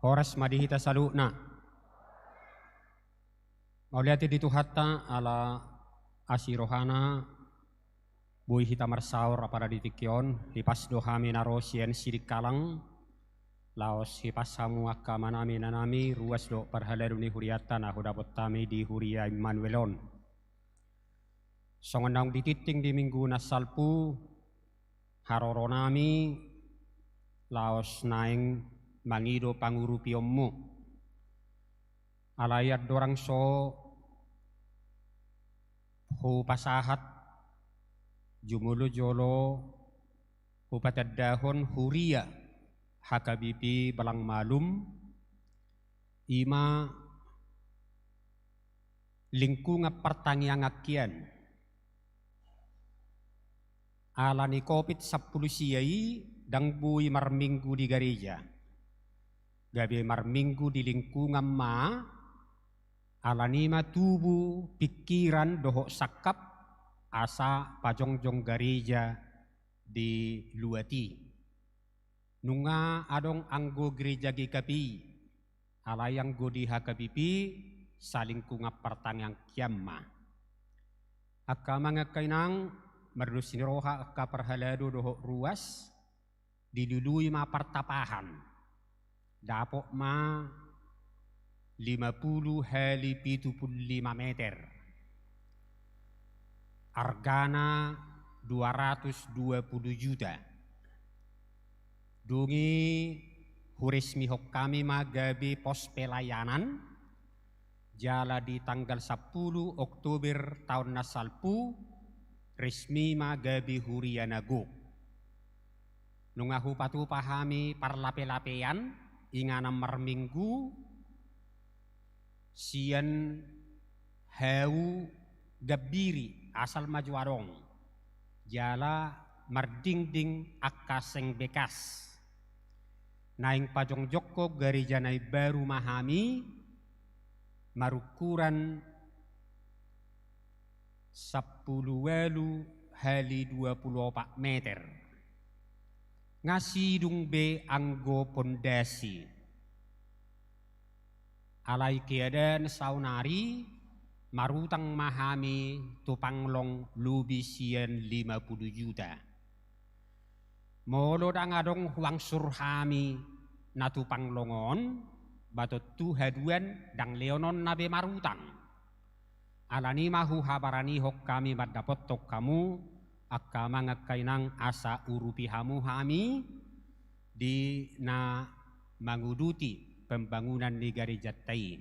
Horas madihita saluna. Mauliati dituhatta ala asirohana bui hita marsaur para ditikion lipas dohami narosien sidik kalang laos hipas samu akka manami nanami ruas do parhaleruni huriata na hudapot tami di huria Immanuelon. Songandang dititing di minggu nasalpu haroronami laos naing mangido pangurupiyommu. Alayat dorang so hu pasahat jumulu jolo hu patadahon huria hakabipi balang malum ima lingkunga pertanian akian alani COVID 10 siyai dang bui marminggu di gereja gabi marminggu di lingkungan ma alanima tubuh pikiran dohok sakap asa pajongjong gereja di luati nunga adong anggo gereja GKP alayang godi hakabipi saling kunga pertanyang kiamma akka mangakainang merdusiniroha akka perhalado dohok ruas dilului ma pertapahan dapok ma 50 hali 75 meter. Argana 220 juta. Dungi huresmi hok kami magabi pos pelayanan jala di tanggal 10 Oktober tahun nasalpu resmi magabi hurianago. Nungahu patu pahami parlape-lapean ingana marminggu sian heu gabiri asal majuarong jala mardingding akaseng bekas naing pajong joko gereja nai baru mahami marukuran 10 hali 24 meter ngasidung be anggo pondasi alai keadaan saunari marutang mahami tupanglong lubi sian 50 juta. Molo dang adong huang surhami na tupanglongon batot tu haduan dang leonon nabe marutang. Alani mahu habarani hok kami madapot tok kamu akka mangakainang asa urupi hamu hami di na manguduti pembangunan di gereja tai.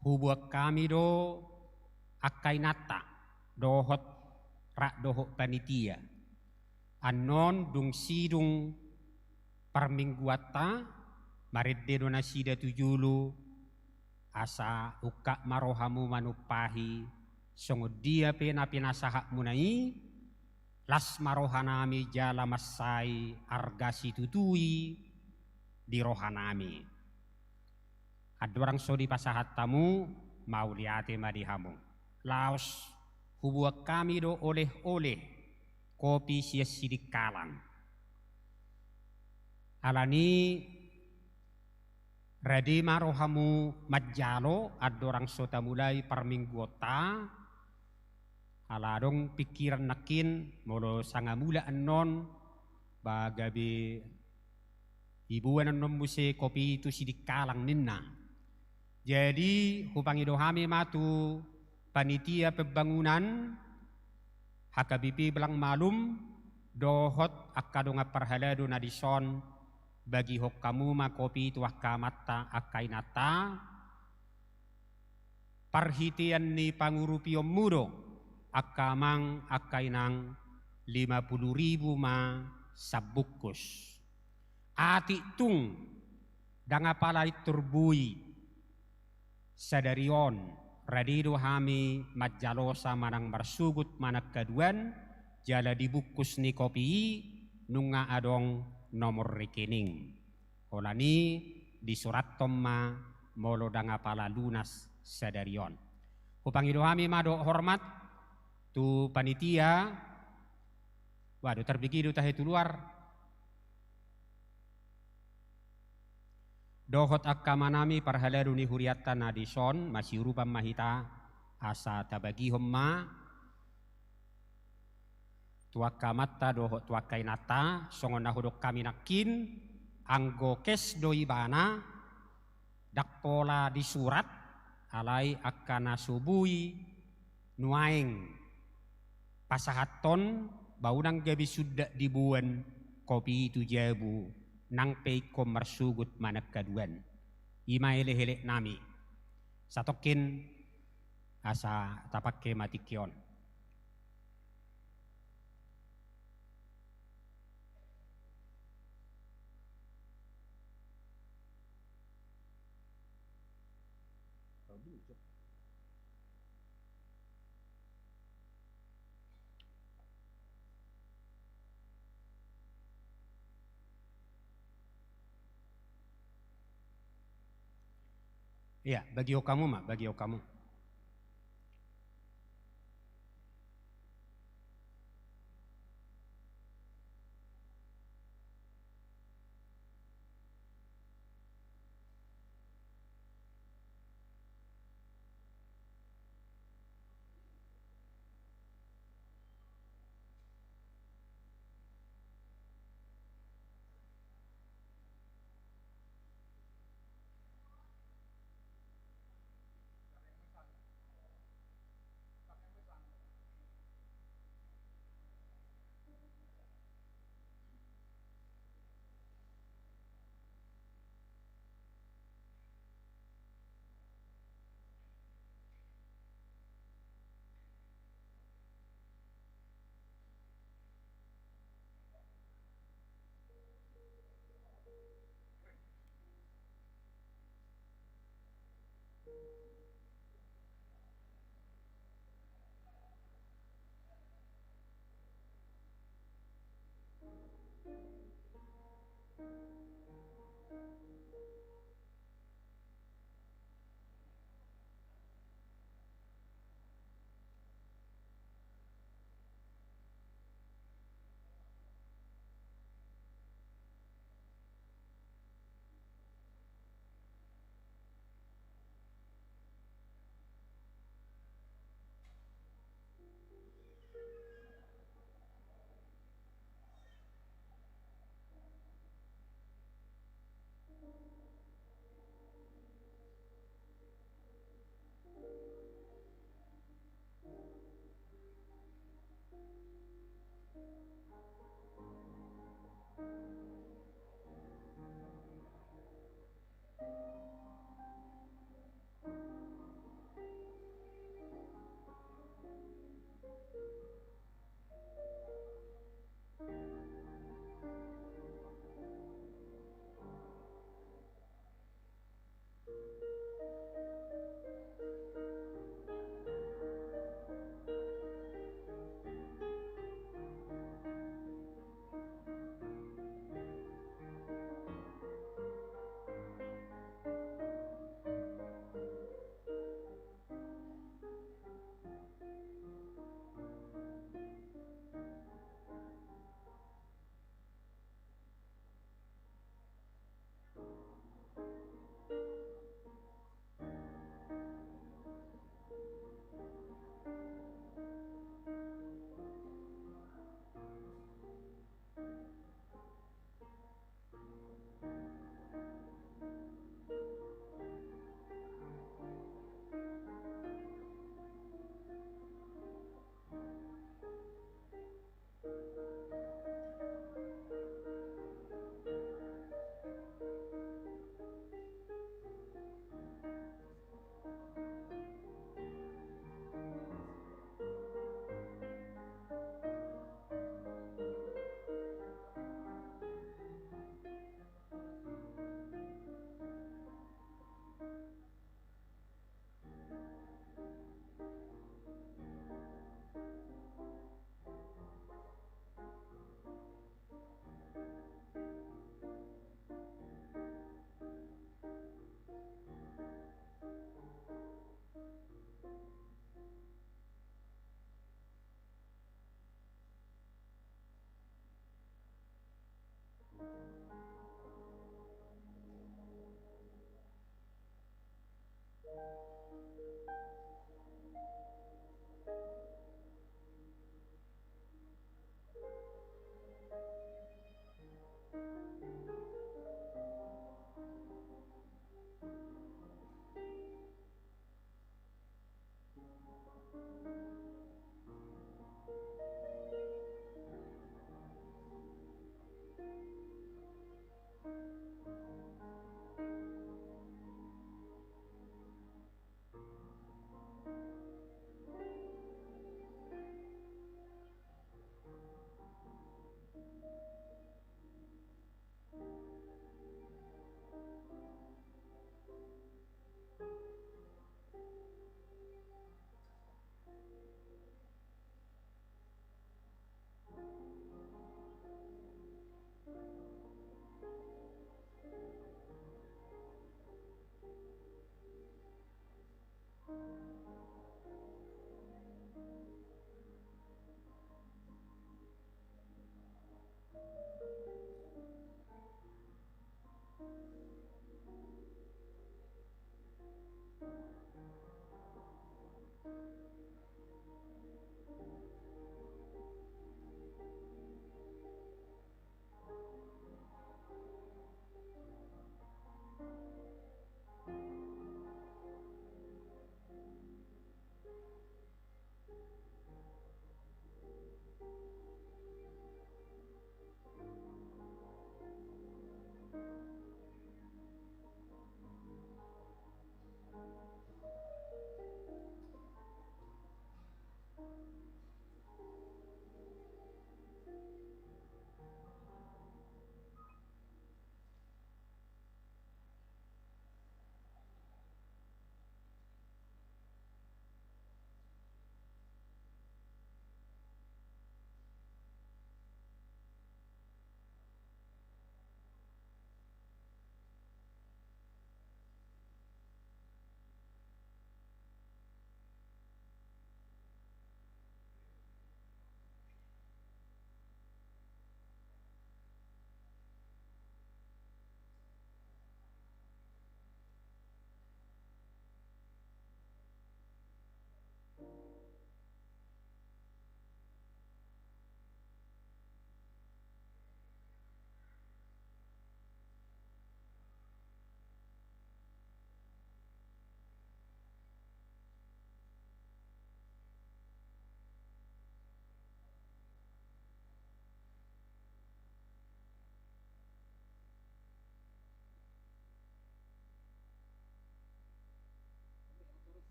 Hubuak kami do akainata dohot rak dohot panitia. Anon dung sidung permingguata maridde dona sida tujulu asa ukak marohamu manupahi songodia pena sahak munai las marohanami jala masai argasi tutui di rohanami. Adorang so di pasahat tamu mau liate madihamu. Laos hubuak kami do oleh-oleh kopi sia sidik kalang. Alani radi marohamu majalo adorang so tamulai permingguota aladong pikiran nakin molo sangamula anon bagabi ibuan anon muse kopi itu sidik kalang ninna. Jadi hupangi dohami matu panitia pembangunan hakabipi belang malum dohot akadonga perhalado nadison bagi hok kamu ma kopi tuah kamata akainata parhitian ni pangurupiyom mudo akamang akainang 50.000 ma sabukus ati tung dangapalai turbui sadarion radido hami majalosa manang marsugut manak kaduan jala dibukus ni kopi nunga adong nomor rekening holani di surat tomma molo dangapala lunas sadarion hupangido hami mado hormat tu panitia waduh terbikidu tahe tu luar Dohot akkamanami parhalaruni huriatta nadison masih rupam mahita asa tabagi homma tuakamatta dohot tuakainata songon nahodok kami nakin anggo kes doibana dakpola di surat alai akkana subui nuaing pasahaton baunang gabi sudah dibuan kopi itu jabu nang peikom marsugut manak kaduan ima hele nami satokin asa tapake matikion. Iya, bagi kamu mak, bagi kamu.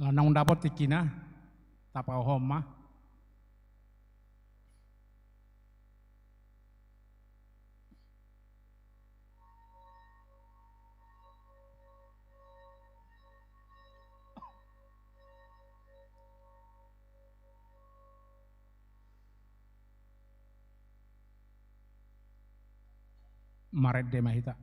Lanang dapat tikina tapau homa. Maret de mahita.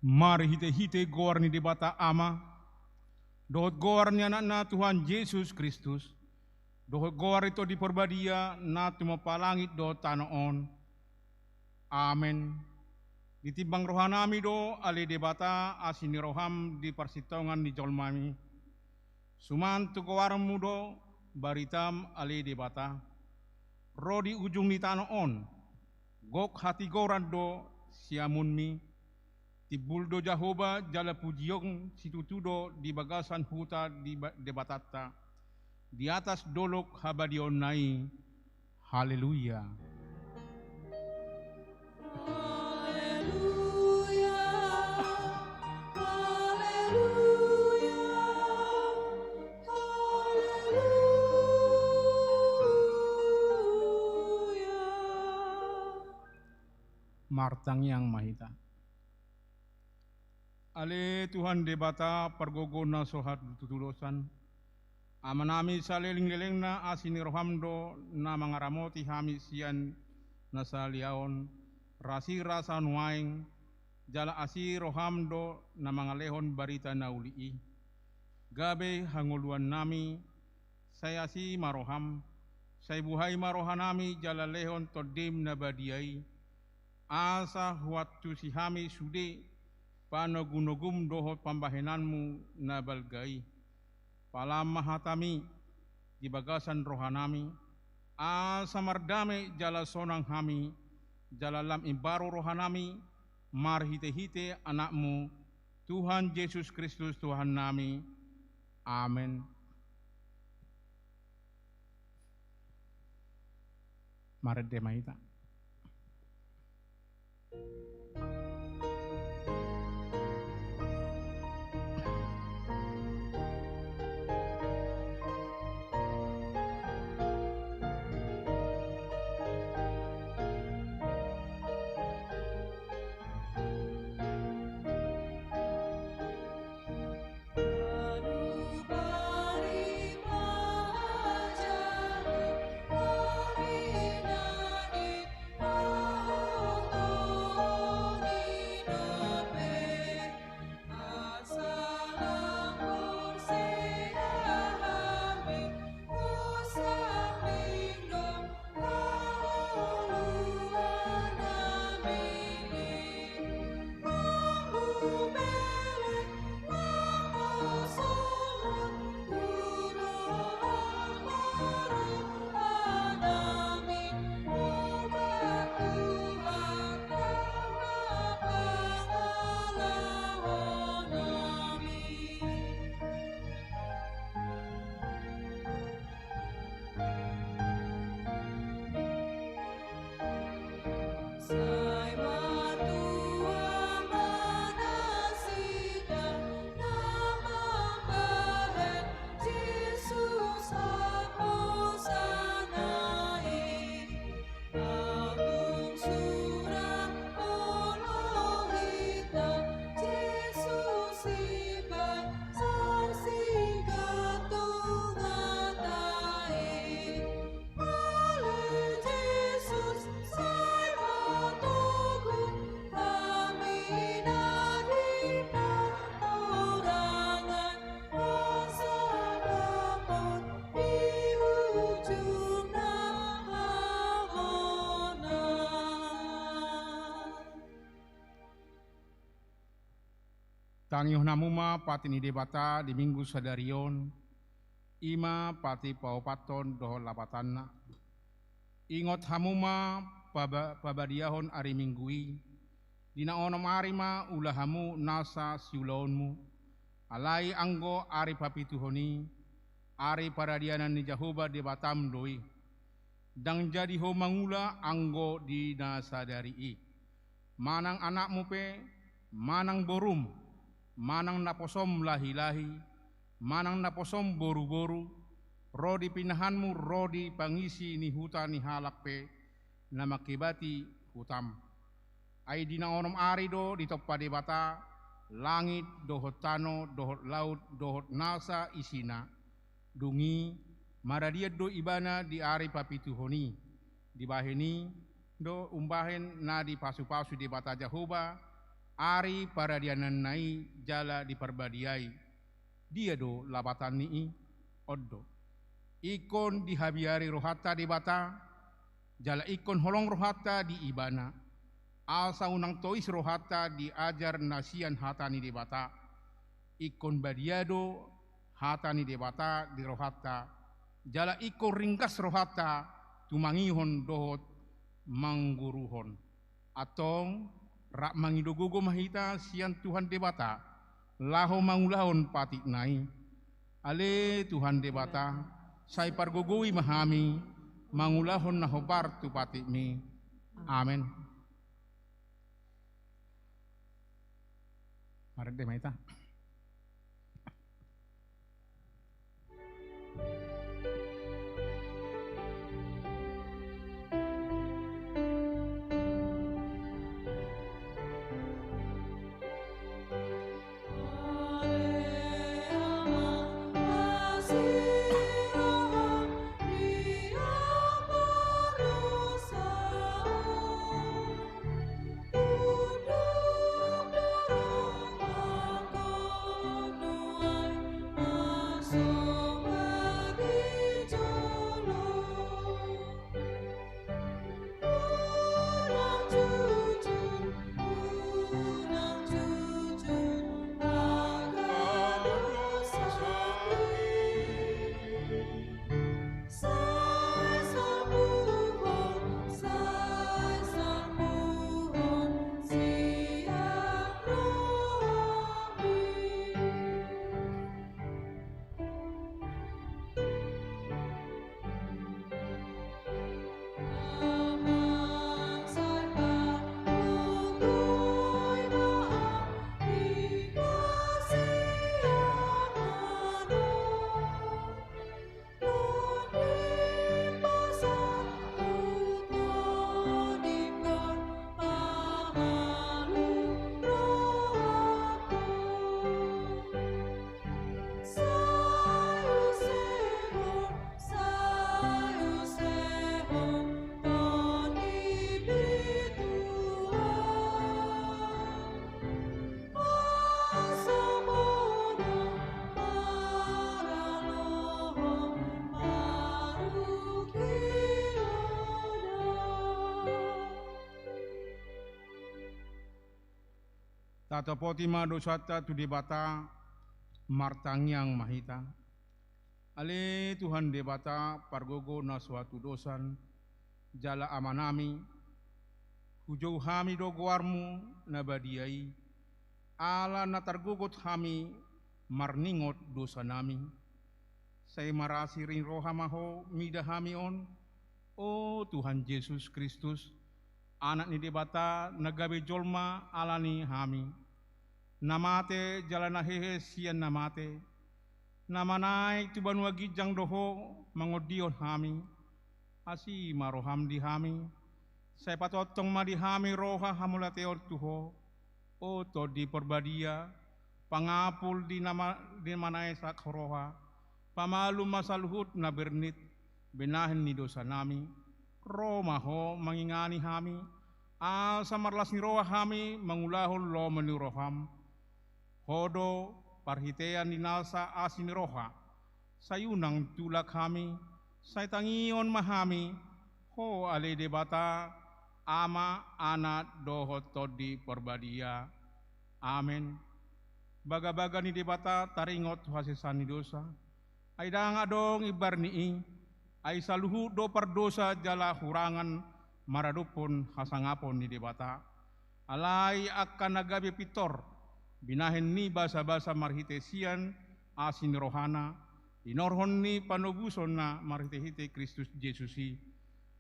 Mari hite-hite goar ni debata ama, dohot goar ni anak na Tuhan Yesus Kristus, dohot goar itu di perbadia na tumapalangit do tanoon. Amen. Ditimbang rohanami do ali debata asini roham di persitongan di jolmami. Suman tu goarmu do baritam ali debata. Ro di ujung di tanoon, gok hati goran do siamunmi. Tibuldo Jahoba jala pujiong situtudo di bagasan huta di debatata di atas dolok habadion nai. Haleluya. Haleluya. Haleluya. Haleluya. Martang yang mahita. Ale Tuhan debata pergogona sohat tutulosan. Amanami saleling-leling na asini rohamdo na mangaramoti hami sian na saliaon. Rasi rasa nuaing jala asi rohamdo na mga lehon barita na ulii. Gabe hanguluan nami, saya si maroham, say buhay marohanami jala lehon todim na badiyay. Asa huwatu si hami sude, panagunugum dohot pambahenanmu na balgay. Palam mahatami, di bagasan rohanami, asa mardame jala sonang hami, jala lam imbaro rohanami, marhite-hite anakmu, Tuhan Yesus Kristus Tuhan nami. Amin. Mari demaita. Tangyoh namuma pati ni debata di minggu sadarion, ima pati paupaton dohol lapatanna. Ingot hamuma pabadiahon ari minggui, dina onom arima ulahamu nasa siulaonmu, alai anggo ari papituhoni, ari paradianan ni Jahoba debatam doi, dang jadi ho mangula anggo di nasadari. Manang anakmu pe, manang borum, manang naposom lahi-lahi, manang naposom boru-boru, rodi pinahanmu rodi pangisi ni huta ni halak pe, na makibati hutam. Ay dina onom arido di toppa debata, langit dohot tano, dohot laut, dohot nasa isina, dungi maradiat do ibana di ari papituhoni, di baheni do umbahen na di pasu-pasu debata Jahoba, ari paradianan nai jala di perbadiai, dia do labatan nii oddo. Ikon dihabiari rohata debata, jala ikon holong rohata di ibana, asa unang tois rohata diajar nasian hatani debata, ikon badiado hatani debata di rohata, jala ikon ringkas rohata tumangihon dohot mangguruhon, atong rak mangidogogo mahita sian Tuhan debata, laho mangulahon patik nai, ale Tuhan debata, say pargogoi mahami, mangulahon na hobar tu patik mi, amen. Mari deh mahita. Thank you. Tata potima dosata tu debata martangyang mahita. Ale Tuhan debata pargogo na suatu dosan jala amanami hujau hami dogoarmu nabadiai ala natargugot hami marningot dosa nami. Saya marasi ring rohamaho mida hami on. Oh Tuhan Yesus Kristus, anak ni debata nagabe jolma alani hami. Namate jalana hehe sian namate. Namanai tu banua gijang doho mangodion hami. Asi maroham di hami. Saya patotong ma di hami roha hamulateor tuho. Oh to di perbadia pangapul di nama di manai sak roha. Pamalu masaluhut na bernit benahin ni dosa nami. Roma ho mangingani hami. Al samarlas ni roha hami mangulahul lo meniroham. Hodo parhitean ni nalsa asin roha. Sayunang tulak hami. Say tangion mahami. Ho ale debata ama anak doho todi perbadia. Amen. Baga-baga ni debata taringot hasisan ni dosa. Ay dang adong ibar nii, ay saluhu do pardosa jala hurangan maradupon hasangapon ni debata. Alay akan nagabi pitor, binahin ni basa-basa marhitesian asin rohana, inorhon ni panubuson na marhitehite Kristus Yesusi,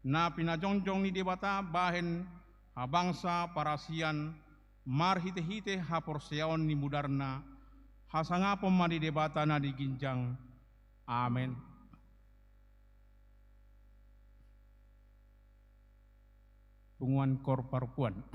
na pinajongjong ni debata bahen habangsa parasian marhitehite haporseon ni mudarna, hasangapon mani debata na diginjang. Amen. Punguan kor parpuan.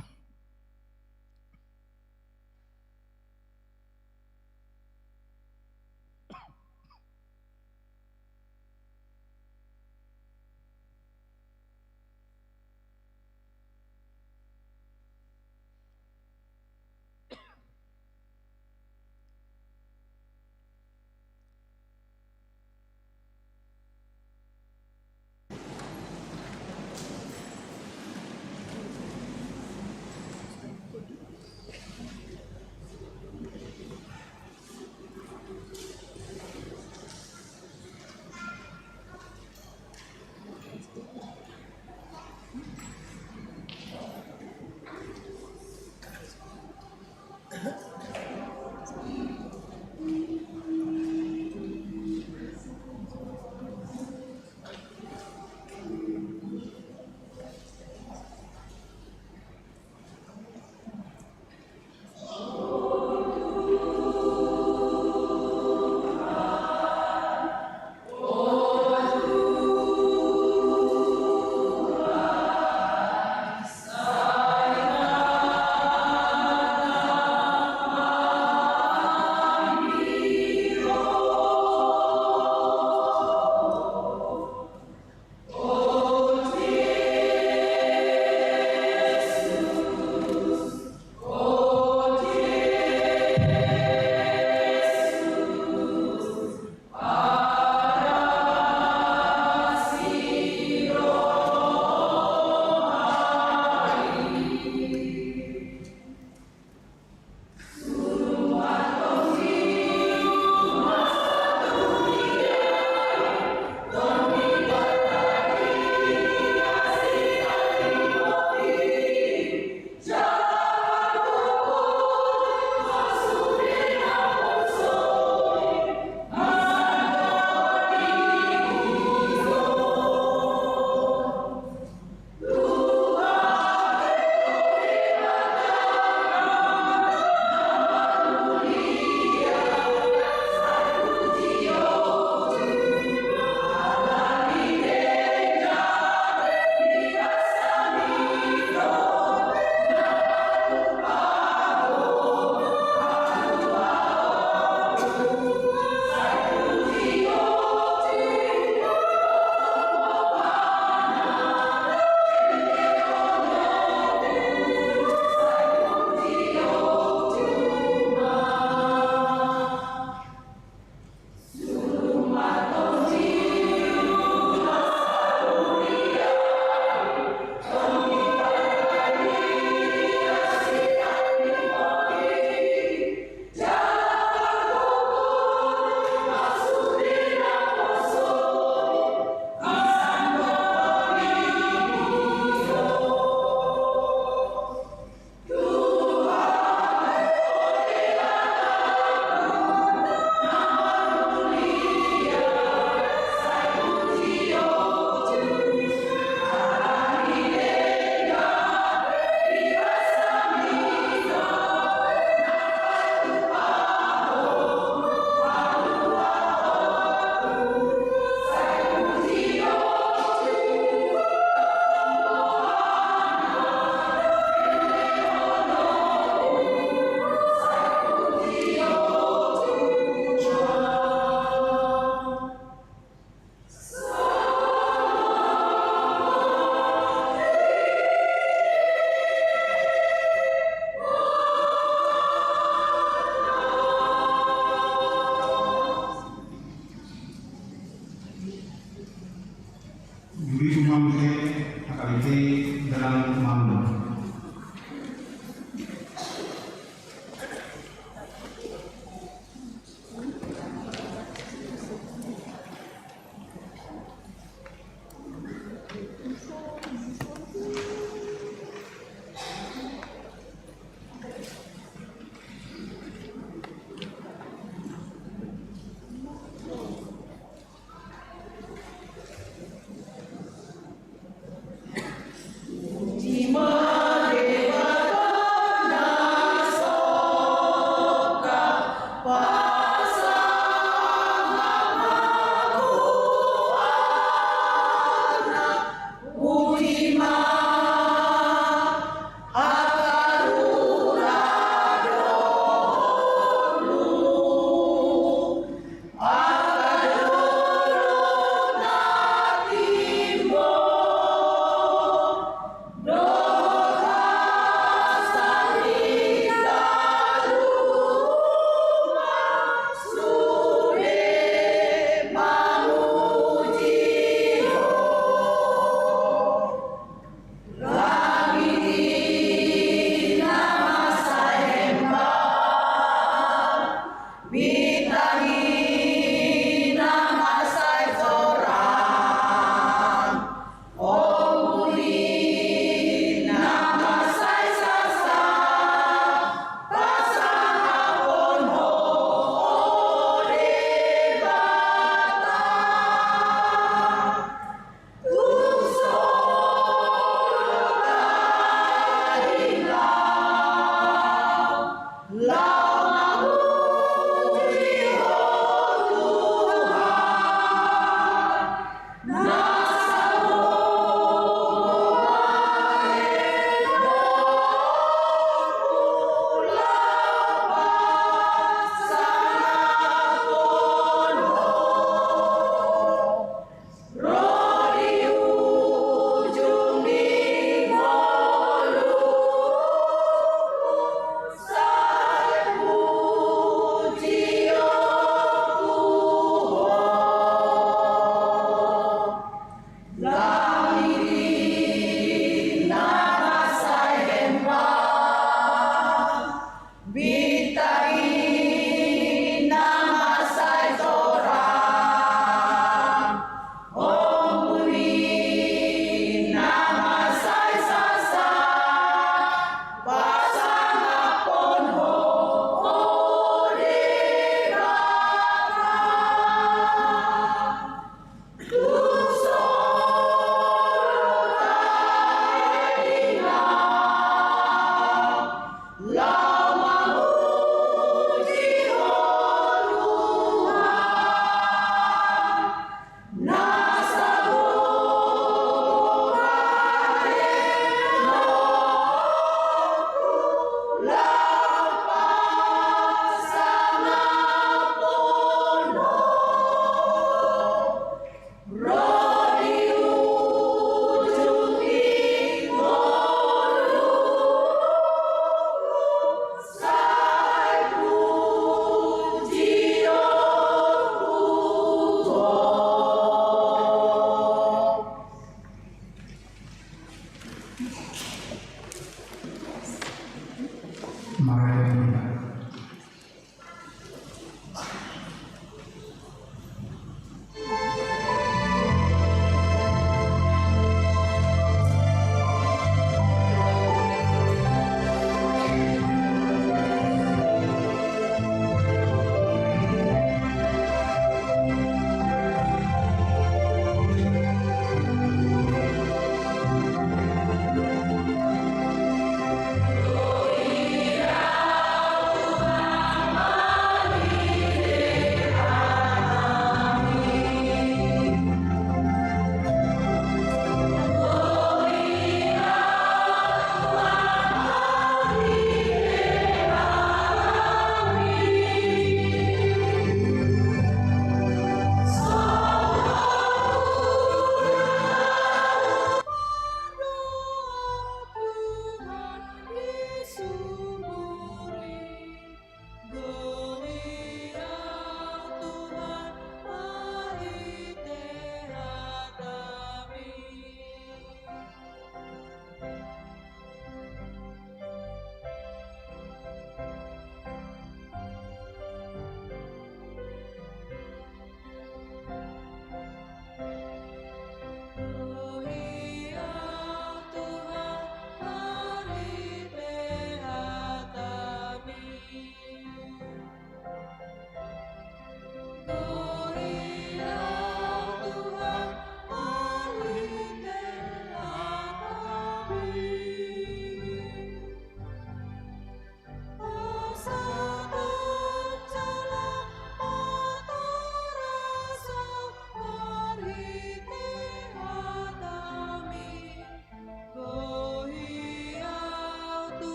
KBP dalam Mamdu.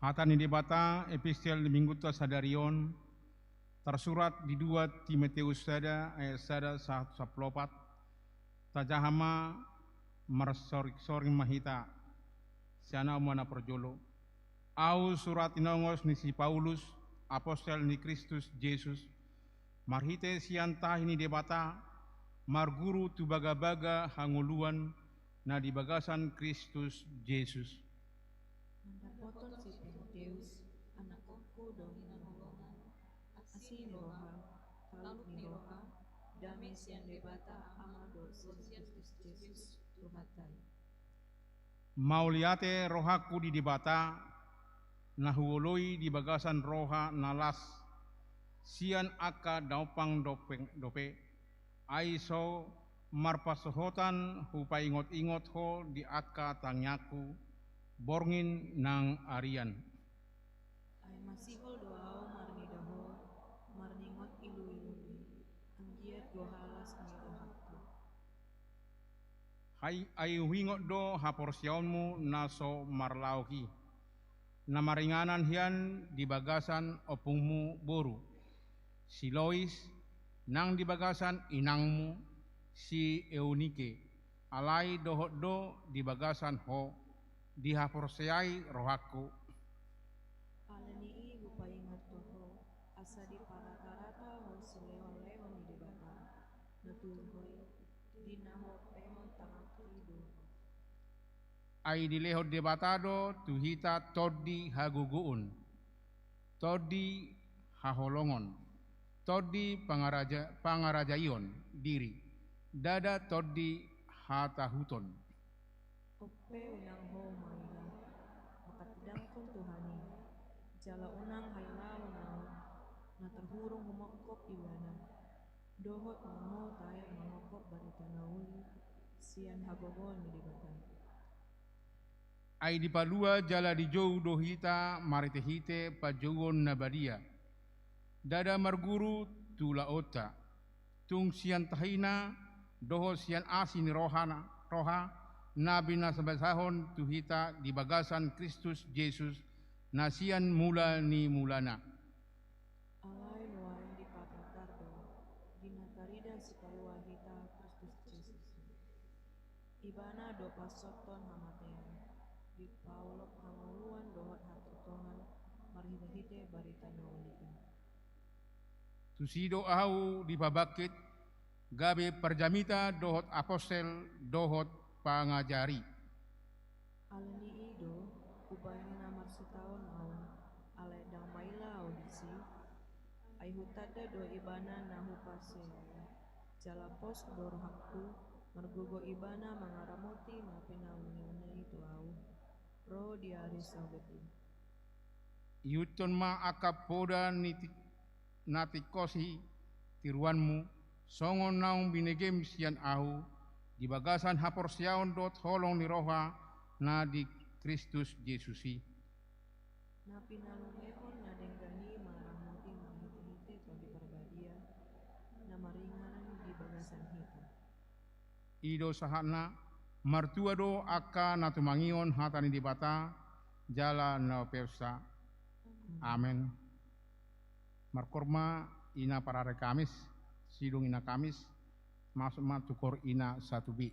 Hatani debata epistel mingguta sadarion tersurat di 2 Timotius sada ayat sada 1 saplopat tajahama marsoring mahita siana umana perjolo au surat inongos ni si Paulus apostel ni Kristus Yesus marhite siantah ini debata marguru tu baga-baga hanguluan na di bagasan Kristus Yesus. Mandapoton si Deus, anakku dohina holongan, asi roha, taluk ni roha, dami sian debata amado Kristus Yesus Tuhatai. Mauliate rohaku di debata nahuoloi di bagasan roha nalas sian aka daupang dope aiso marpasohotan hupa ingot-ingot ho di aka tangyaku borngin nang arian. Ay masihol doao marnidaho, marningot ilu-ilu, anggiat gohalas ni rohaku. Hai ayu hingot do haporsionmu naso marlauki. Namaringanan hian di bagasan opungmu boru. Si Lois nang di bagasan inangmu si Eunike. Alai dohot do di bagasan ho di haporseai rohaku. Alani lupa ingat toho, asa di parata-rata ho sileon-leon di debata, natuhoi, dinaho pehon tangakrido. Ai dilehot debatado tuhita todi haguguun, todi haholongon, todi pangarajaion diri, dada todi hatahuton. Ope unang ho maila, makatidangkon Tuhani, jala unang hayla unang, na terhurung humokop iwana, dohot maho tayo mangokop barita nauli, sian hagogon di debata. Ai di palua jala di jou dohita maritehite pajouon nabadia. Dada marguru tula ota. Tung sian tahina doho sian asin roha nabi na sabasahon tuhita di bagasan Kristus Yesus na sian mula ni mulana. Alay nuain di papatardo, dinataridan si kaluahita Kristus Jesus. Ibana do pasoton hamatean, di paulok hanguluan dohot hatutongan, marhita-hite barita naulikan. Tusido au di babakit gabe perjamita dohot apostel dohot pangajari. Alani ido, upayana marsitaon aun, alay dang maila audisi, ay hutada do ibana na hupase, jalapos do rohakku, margugo ibana mangaramuti na pinaunina itu au, ro diari sabeti. Yuton ma akapoda natikosi tiruanmu songon naung binegem sian ahu di bagasan haporsiaon dot holong ni roha na di Kristus Yesusi. Na pinalungehon na denggahi mangaramuti mahiti-hiti to di perbadia, na maringanan di bagasan hita. Ido sahana martua do aka natumangion hatani di bata jala na persa. Amen. Markorma ina parare Kamis, sidung ina Kamis, masuk matukor ina 1B.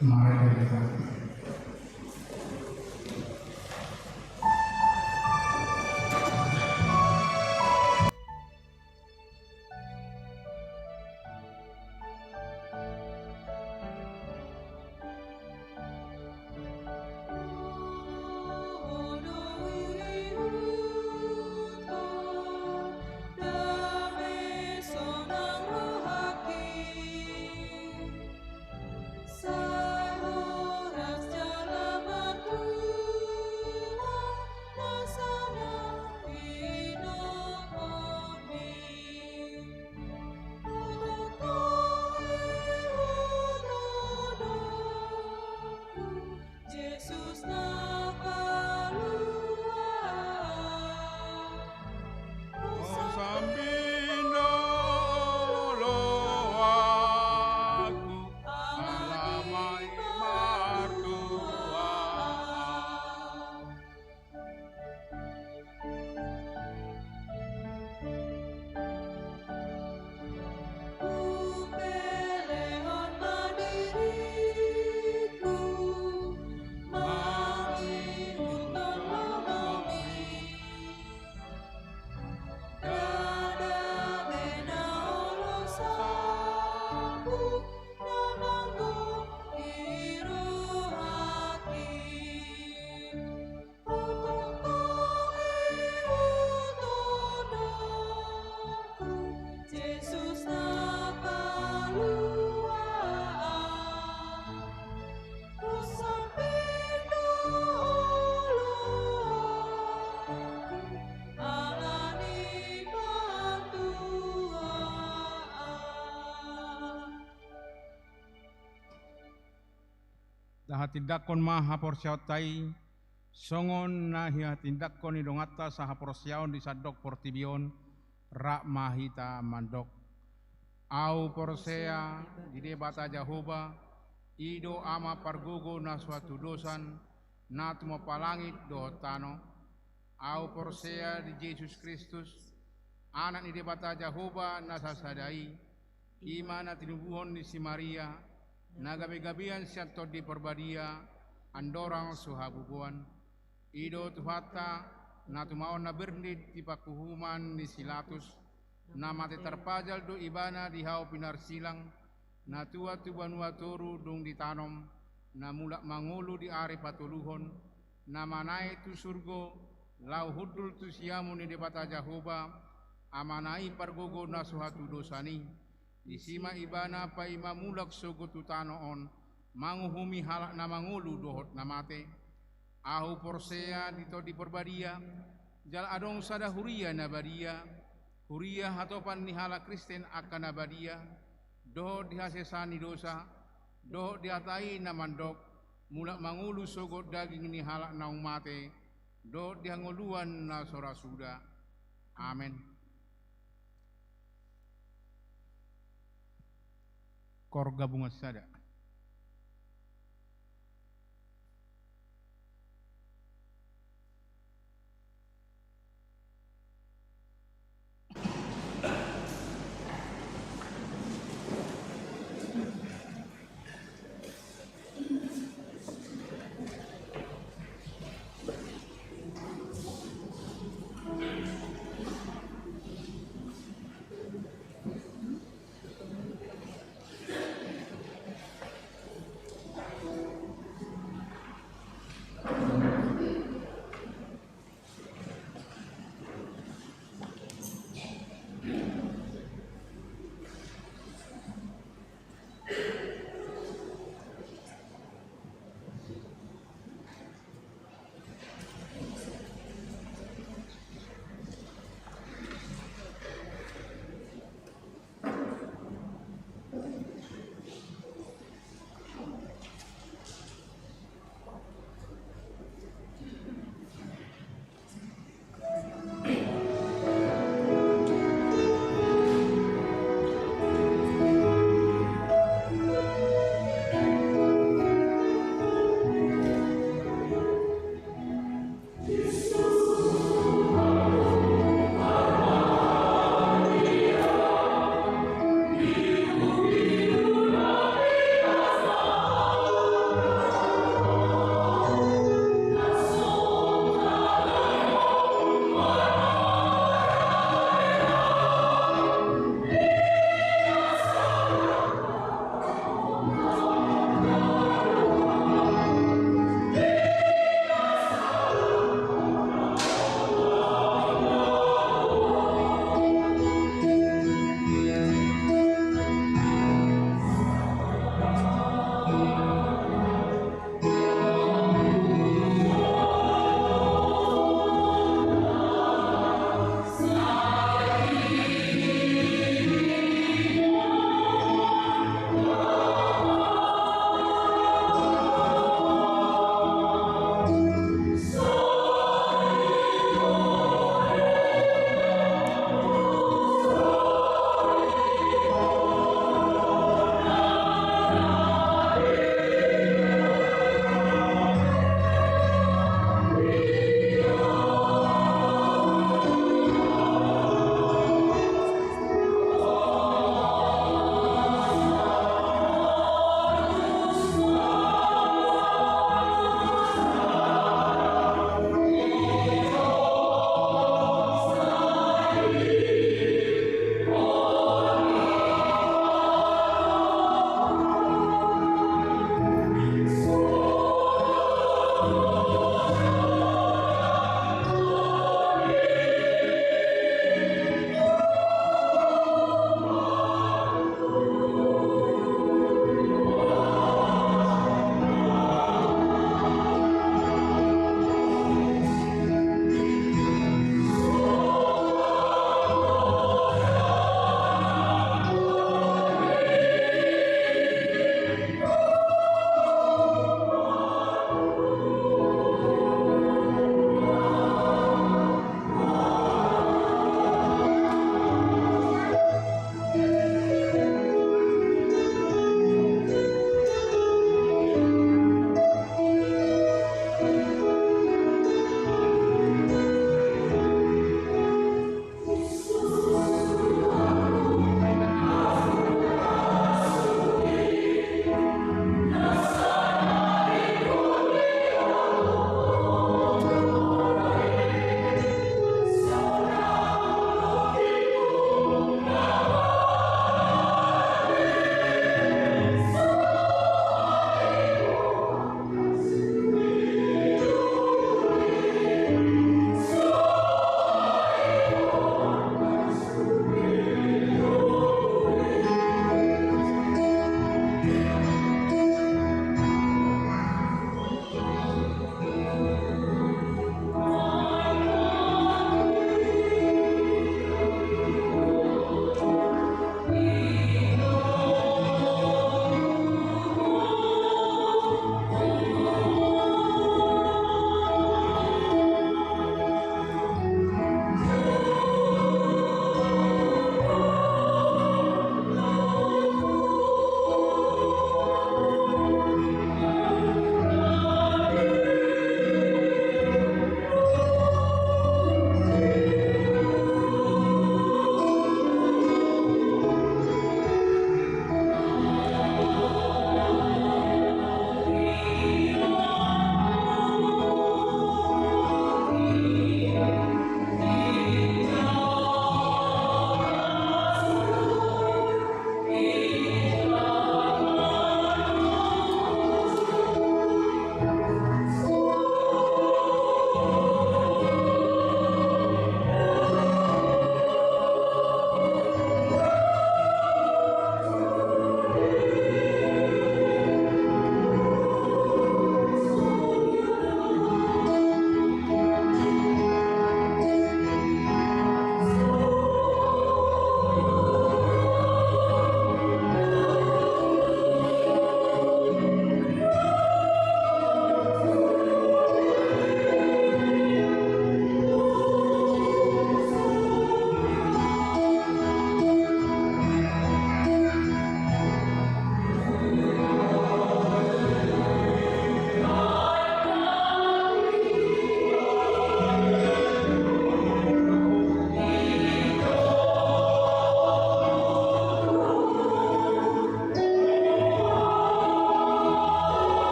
Mari kita Tindakon maha porsiautai songon nahia tindakon idongata saha porsiaon di sadok portibion rak mahita mandok au porsea di debata Jahoba ido ama pargogo na suatu dosan na tumo palangit do tano au porsea di Yesus Kristus anak di debata Jahoba na sasadai imana tinubuhon di si Maria na gabi-gabian siyato di perbadia andorang suhabubuan ido tuhata na tumaon na bernid di pakuhuman ni Silatus na mati terpajal do ibana di hau pinarsilang na tua tubanua toru dong ditanom na mulak mangulu di are patuluhon na manai tu surgo lau hudul tu siamu ni debata Jahoba amanai pargogo na suhatu dosani disima ibana pa imamulak sogotu tanoon manguhumi halak na mangulu dohot na mate ahu porsea dito di perbadia jal adong sada huria na badia huria hatopan ni halak Kristen akan na badia dohot dihasesani dosa dohot diatai na mandok mulak mangulu sogot daging ni halak na umate dohot dihanguluan na sorasuda amin. Kor gabungan sada.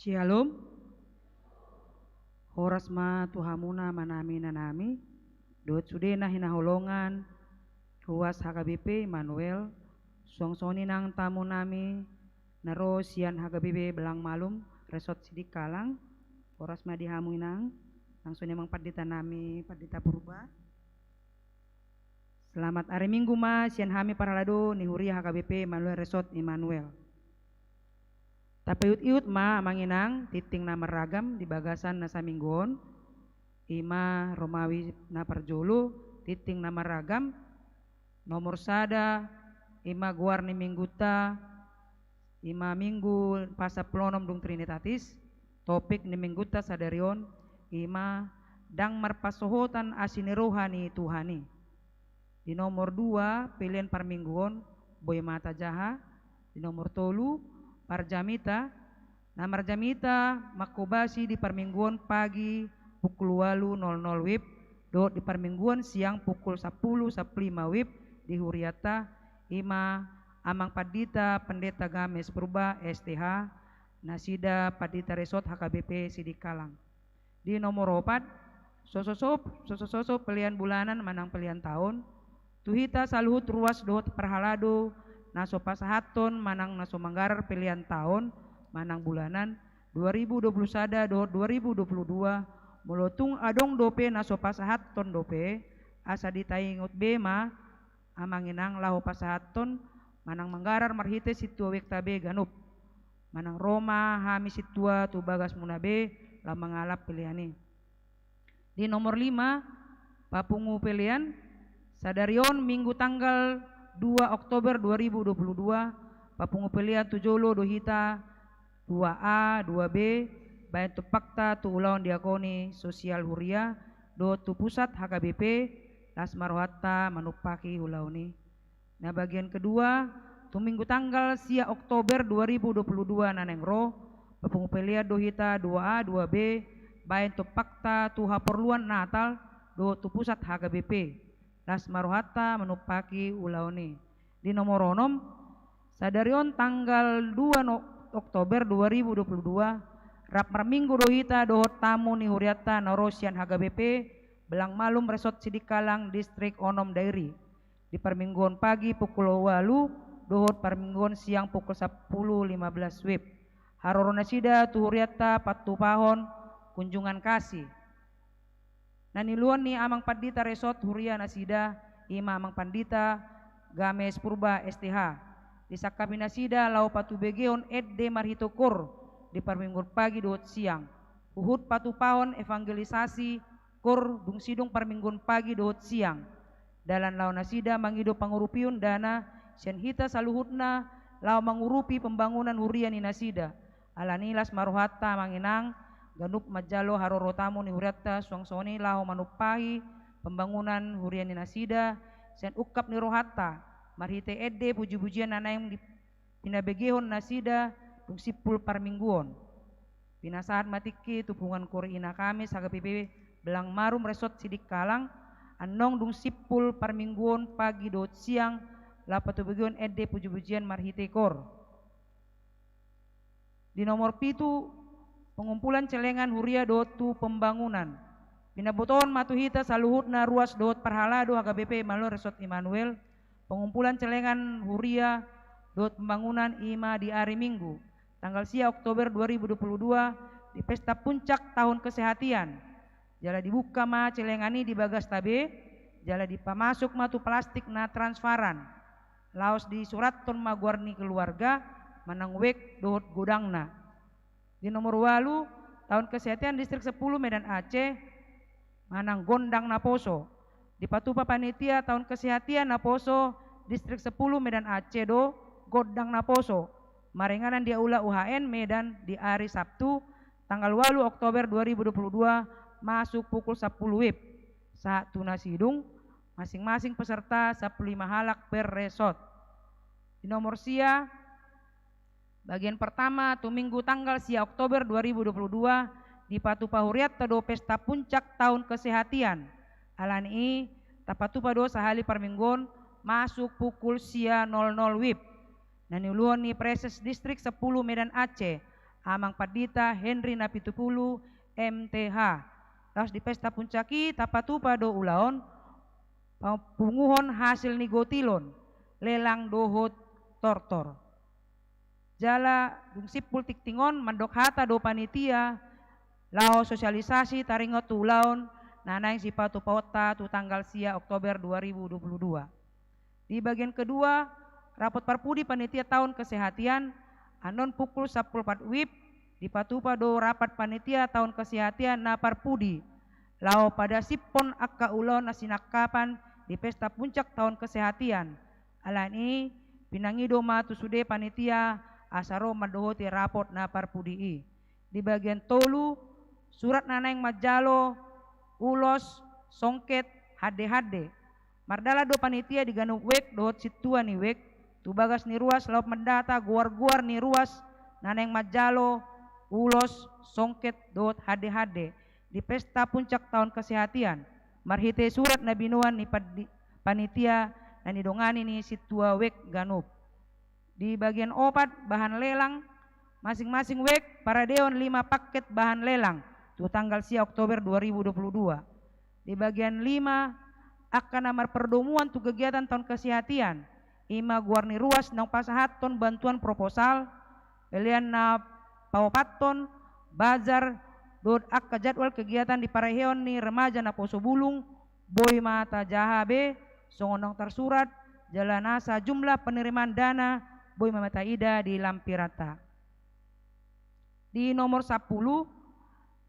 Shalom. Horas ma tuhamuna manami nanami. Dot sudena hinaholongan. Ruas HKBP Manuel. Songsoni nang tamu nami. Naro sian HKBP Belang Malum. Resort Sidik Kalang. Horas ma dihamu nang. Langsung emang padita nami padita purba. Selamat hari Minggu ma sian hami paralado nihuri HKBP Manuel Resort Immanuel. Tapi iut ma manginang titing na meragam di bagasan na saminggon ima Romawi na parjolo titing na meragam nomor sada ima guar ni mingguta ima minggu pasa plonom dung trinitatis topik ni mingguta sadarion ima dang marpasohotan asinirohani Tuhani. Di nomor 2 pilihan parmingguon boy mata jaha. Di nomor 3 Parjamita, na marjamita makobasi di permingguan pagi pukul 8.00 WIB, do di permingguan siang pukul 10.15 WIB di Huriata ima amang padita pendeta Games Purba STH Nasida Padita Resort HKBP Sidik Kalang. Di nomor 4 sososo pelian bulanan manang pelian tahun tuhita saluhut ruas dohot perhalado naso pasahaton manang naso manggarar pilihan tahun manang bulanan 2021 do 2022 molotung adong dope naso pasahaton dope asa ditaingut bema amanginang lahu pasahaton manang manggarar marhite situa wektabe ganup manang Roma hami situa tu bagas munabe la mangalap pilihani. Di nomor 5 papungu pilihan sadarion minggu tanggal 2 Oktober 2022 papungu pilihan tujolo dohita 2A 2B bayan tu pakta tu ulawan diakoni sosial huria do tu pusat HKBP lasmarohata manupaki ulauni. Nah bagian kedua tu minggu tanggal sia Oktober 2022 nanengro papungu pilihan dohita 2A 2B bayan tu pakta tu haporluan Natal do tu pusat HKBP lasmarohata menupaki ulauni. Di nomor 6 sadarion tanggal 2 Oktober 2022 rapar minggu dohita dohot tamu ni huriata narosian HKBP Belang Malum Resort Sidik Kalang Distrik Onom Dairi di permingguan pagi pukul 8 dohot permingguan siang pukul 10.15 WIB harorona sida tu huriata patu pahon kunjungan kasih. Naniluan ni amang pandita resort huria nasida ima amang pandita Games Purba STH di sakapi nasida lau patu begeon edde marhitokur di permingguan pagi dohot siang uhud patu pahon evangelisasi kur dung sidung permingguan pagi dohot siang dalan lau nasida mangido pangurupiun dana sian hita saluhutna lau mangurupi pembangunan huria ni nasida alanilas marohata manginang ganup majalo haroro tamu ni huriata suangsoni lahu manupahi pembangunan hurian ni nasida sen ukap ni rohata marhite edde puji-pujian nanayang di pinabegehon nasida tung sipul parmingguon pinasahan matiki tupungan kurina kami HKBP Belang Marum Resort Sidik Kalang anong dung sipul parmingguon pagi dot siang lapatu begion edde puji-pujian marhite kor. Di nomor 7 pengumpulan celengan huria dotu pembangunan pinaboton matuhita saluhutna ruas dot perhalado HKBP Manuel Resort Immanuel pengumpulan celengan huria dot pembangunan ima di hari Minggu tanggal sia Oktober 2022 di pesta puncak tahun kesehatian jala dibuka ma celengani di bagas tabe jala dipamasuk matu plastik na transparan laos di surat ton maguarni keluarga manang wek dot godangna. Di nomor 8 tahun kesehatan distrik 10 Medan Aceh manang gondang naposo di patupa panitia tahun kesehatan naposo distrik 10 Medan Aceh do gondang naposo marenganan dia ula UHN Medan di hari Sabtu tanggal 8 Oktober 2022 masuk pukul 10 WIB saat tuna sidung masing-masing peserta 15 halak per resort. Di nomor sia bagian pertama tu minggu tanggal sia Oktober 2022 di Patupa Huriat do pesta puncak tahun kesehatian alani tapatupa do sahali permingguan masuk pukul sia 00 WIB naniuluan ni Preses Distrik 10 Medan Aceh Amang Padita Henry Napitupulu MTH. Laos di pesta puncaki tapatupa do ulaon punguhon hasil nigotilon lelang dohot tortor. Jala dung sipul tiktingon mandok hata do panitia lao sosialisasi taringot tu ulaon nanang sipatu pauta tu tanggal sia Oktober 2022. Di bagian kedua, rapot parpudi panitia tahun kesehatan anon pukul 10.4 WIB di patupa do rapat panitia tahun kesehatan na parpudi. Lao pada sipon akka ulon na sinakapan di pesta puncak tahun kesehatan. Alan ini pinangido matu sude panitia asaro madohoti rapot na parpudi. Di bagian tolu, surat nanang majalo ulos songket hade-hade. Mardala do panitia diganu wek dohot situa ni wek tu bagas ni ruas laut mendata guar-guar ni ruas naneng majalo ulos songket dohot hade-hade di pesta puncak tahun kesehatan marhite surat na binuan ni panitia na nidongani ni situa wek ganup. Di bagian opat bahan lelang masing-masing wek para deon 5 paket bahan lelang tu tanggal sia Oktober 2022. Di bagian 5 akan namar perdomuan tu kegiatan tahun kesehatan ima guarni ruas nang pasahaton bantuan proposal pelian na pawapaton bazar dod akka jadwal kegiatan di pareheon ni remaja na Poso Bulung boy mata jahabe songonong tersurat jalanasa jumlah penerimaan dana boy mata ida di Lampirata. Di nomor 10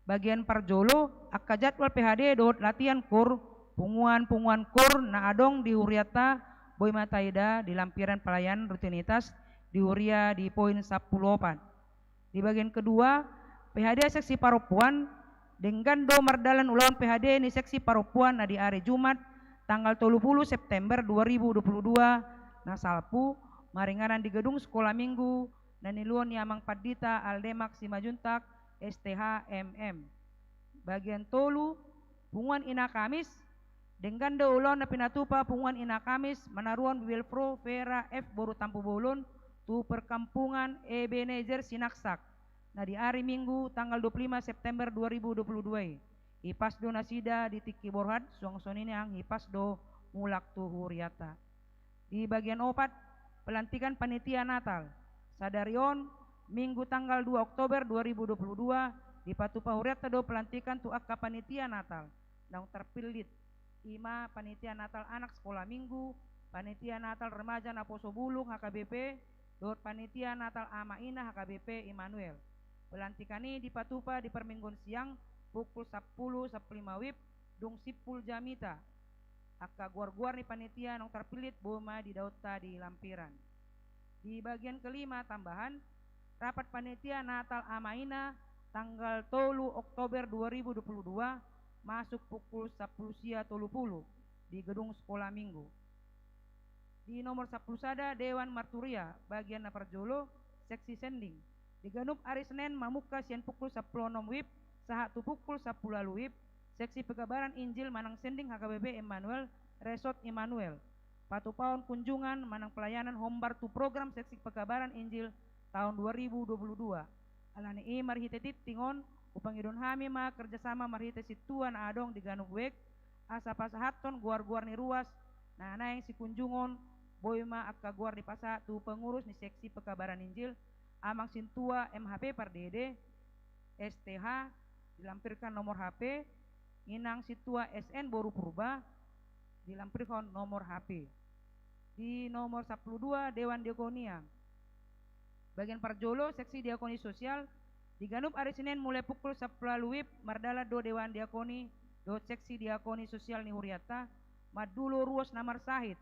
bagian Parjolo akka jadwal PHD dod latihan kur punguan kur na adong di Huriata boy mataida di lampiran pelayanan rutinitas di Huria di poin 10.4. Di bagian kedua PHD seksi Paropuan dengan do mardalan ulawan PHD ni seksi Paropuan na di hari Jumat tanggal 30 September 2022 na salpu maringanan di gedung sekolah minggu na niluon ni Amang Padita Aldemak Simajuntak STH MM. Bagian tolu punguan ina Kamis dengan do ulon na pinatupa punguan ina Kamis manaruan Wilfro Vera F Boru Tampu Bolon tu perkampungan Ebenezer Sinaksak na di hari Minggu tanggal 25 September 2022 ipas do nasida di Tiki Borhat suang-suang ini ang ipas do mulak tu Huriata. Di bagian opat pelantikan panitia Natal sadarion Minggu tanggal 2 Oktober 2022 di Patupa Huriata do pelantikan tu akka panitia Natal nang terpilih ima panitia Natal anak sekolah minggu, panitia Natal remaja na Poso Bulung HKBP, dot panitia Natal Ama Ina HKBP Immanuel. Pelantikan ini di Patupa di permingguan siang pukul 10.15 WIB dung sipul jamita. Akka guar-guar ni panitia nang terpilih boma di Dauta di Lampiran. Di bagian kelima tambahan rapat panitia Natal Ama Ina tanggal 3 Oktober 2022 masuk pukul 10.30 di gedung sekolah minggu. Di nomor 10 sada Dewan Marturia bagian Parjolo seksi sending di Ganup hari Senin mamuka sian pukul 10.06 WIB sahatu pukul 10 WIB seksi pegabaran Injil manang sending HKBP Emmanuel Resort Immanuel patupaon kunjungan manang pelayanan hombar tu program seksi pegabaran Injil tahun 2022 alani marhitetit tingon upangidon hami ma kerjasama marhite situan adong di Ganup wek asa pasahaton guar-guar ni ruas nah yang si kunjungon boy ma akka guar di pasa tu pengurus ni seksi pekabaran Injil amang sintua MHP Pardede STH dilampirkan nomor HP inang situa SN Boru Purba dilampirkan nomor HP. Di nomor 12 Dewan Diakonia bagian Parjolo seksi diakoni sosial di Ganup hari Senin mulai pukul 10 WIB mardala do Dewan Diakoni do seksi diakoni sosial ni Huriata madulo ruas namar sahid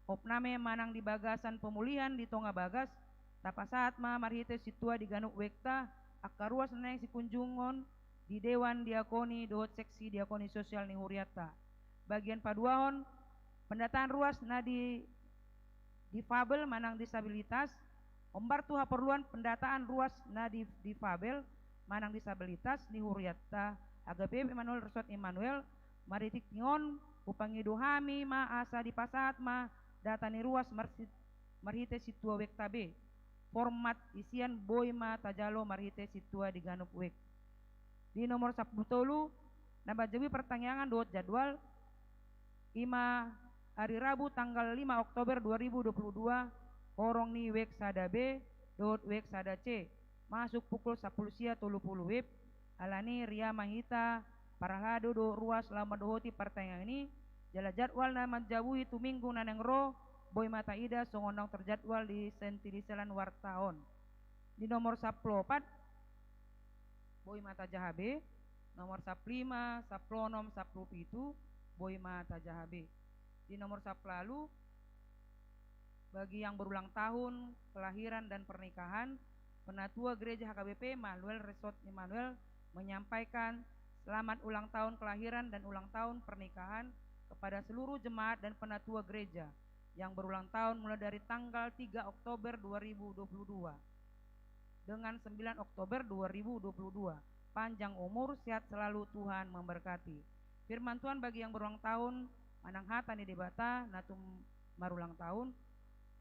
opname manang di bagasan pemulihan di Tonga Bagas tapa saat ma marhite situa di Ganup wekta akka ruas nang si kunjungon di Dewan Diakoni do seksi diakoni sosial ni Huriata bagian paduahon pendataan ruas na di difabel manang disabilitas ombar tu haperluan pendataan ruas na difabel manang disabilitas ni Huriata HKBP Emmanuel Resort Immanuel maritik ngon upangido hami ma asa di pasat ma data ni ruas marhite situa wektabe format isian boima tajalo marhite situa di ganup wek. Di nomor 10 nabajawi pertanyaan dot jadwal ima hari Rabu tanggal 5 Oktober 2022 horong ni wek sada B dot wek sada C masuk pukul 10 sia 30 web alani ria mahita parahado do ruas lama dohoti pertanyaan ini jala jadwal na manjawui tu minggu naneng ro boy mata ida songondang terjadwal di sentiliselan wartaon. Di nomor 14 boy mata jahabe, nomor 15 saplonom 17 boy mata jahabe. Di nomor 10 lalu bagi yang berulang tahun kelahiran dan pernikahan, Penatua Gereja HKBP Manuel Resort Immanuel menyampaikan selamat ulang tahun kelahiran dan ulang tahun pernikahan kepada seluruh jemaat dan penatua gereja yang berulang tahun mulai dari tanggal 3 Oktober 2022 dengan 9 Oktober 2022. Panjang umur, sehat selalu, Tuhan memberkati. Firman Tuhan bagi yang berulang tahun, manang hata ni debata, natum marulang tahun,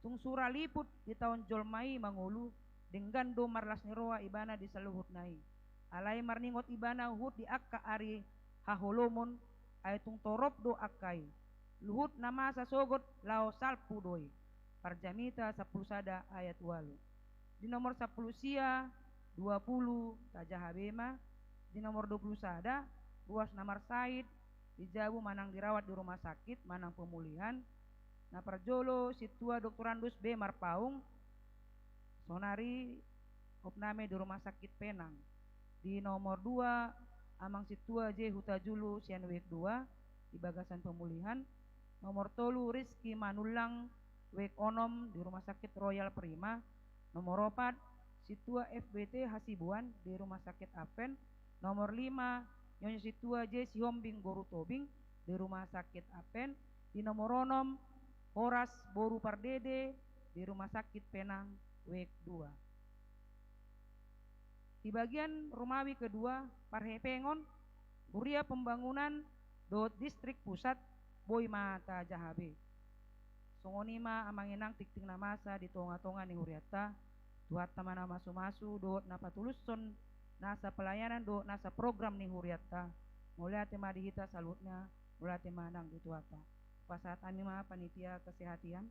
tung sura liput di tahun Jolmai mangulu, dengan do marlas niroa ibana di saluhut nai. Alai marningot ibana hut di akka ari haholomon, ay tung torop do akkai. Luhut nama sasogot lao salpu doi. Parjamita 10 sada ayat 8. Di nomor 10 sia 20 Taja Habema. Di nomor 20 sada ruas Namar Said di Jabu manang dirawat di rumah sakit manang pemulihan. Na Parjolo situa Dr. Andus B Marpaung sonari opname di rumah sakit Penang. Di nomor 2 amang situa J Hutajulu Sianwek 2 di Bagasan Pemulihan. Nomor 3 Rizky Manulang Wek Onom di Rumah Sakit Royal Prima. Nomor 4 situa FBT Hasibuan di Rumah Sakit Apen. Nomor 5 Nyonya situa J Sihombing Boru Tobing di Rumah Sakit Apen. Di nomor 6 Horas Boru Pardede di Rumah Sakit Penang Wek 2. Di bagian Romawi kedua Parhepengon Kuria Pembangunan dot Distrik Pusat boy mata jahabe. Songonima amanginang tikting namasa di tonga-tonga ni huriata tuat tamana masu-masu dot napatuluson nasa pelayanan dot nasa program ni huriata mulai tema dihita salutnya mulai tema nang di tuata pasat anima panitia kesehatan.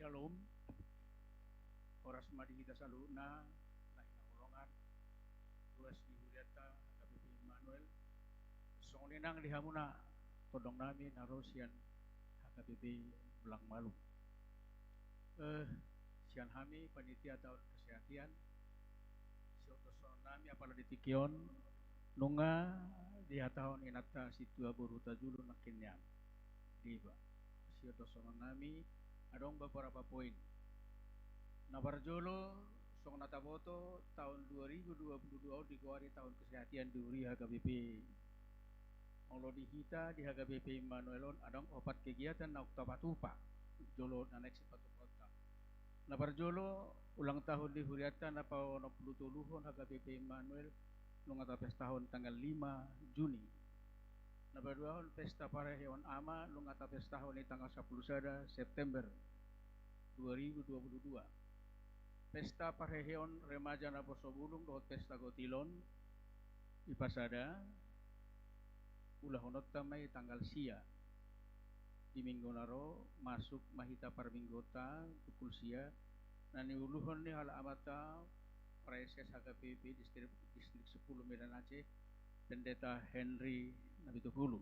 Shalom. Oras madihita saluna na inangulongan ruas di Huriata HKBP Immanuel songoninang lihamuna todong namin narosian HKBP Belang Malu. Sian kami panitia tahun kesehatan siotoson nami apala ditikion nunga di tahun inata situa boru tajulu nakinyan diba siotoson nami adong beberapa poin. Nabarjolo song nataboto tahun 2022 dikuari tahun kesehatan di HKBP Molo dihita di HKBP Immanuelon adong 4 kegiatan na oktapatupa jolo na next patupata. Nabarjolo ulang tahun di Huriata na paono plutuluhon HKBP Immanuel nung atapes tahun tanggal 5 Juni. Nabaduahon pesta pareheon ama nung atapes tahun ni tanggal 10 sada September 2022. Pesta pareheon remaja na posobulung dohot pesta gotilon ipasada ulahonot tamay tanggal sia di minggu naro masuk mahita parminggota tukul sia naniuluhon ni hala amata Preses HKBP distrik 10 Medan Aceh Pendeta Henry Nabituhulu.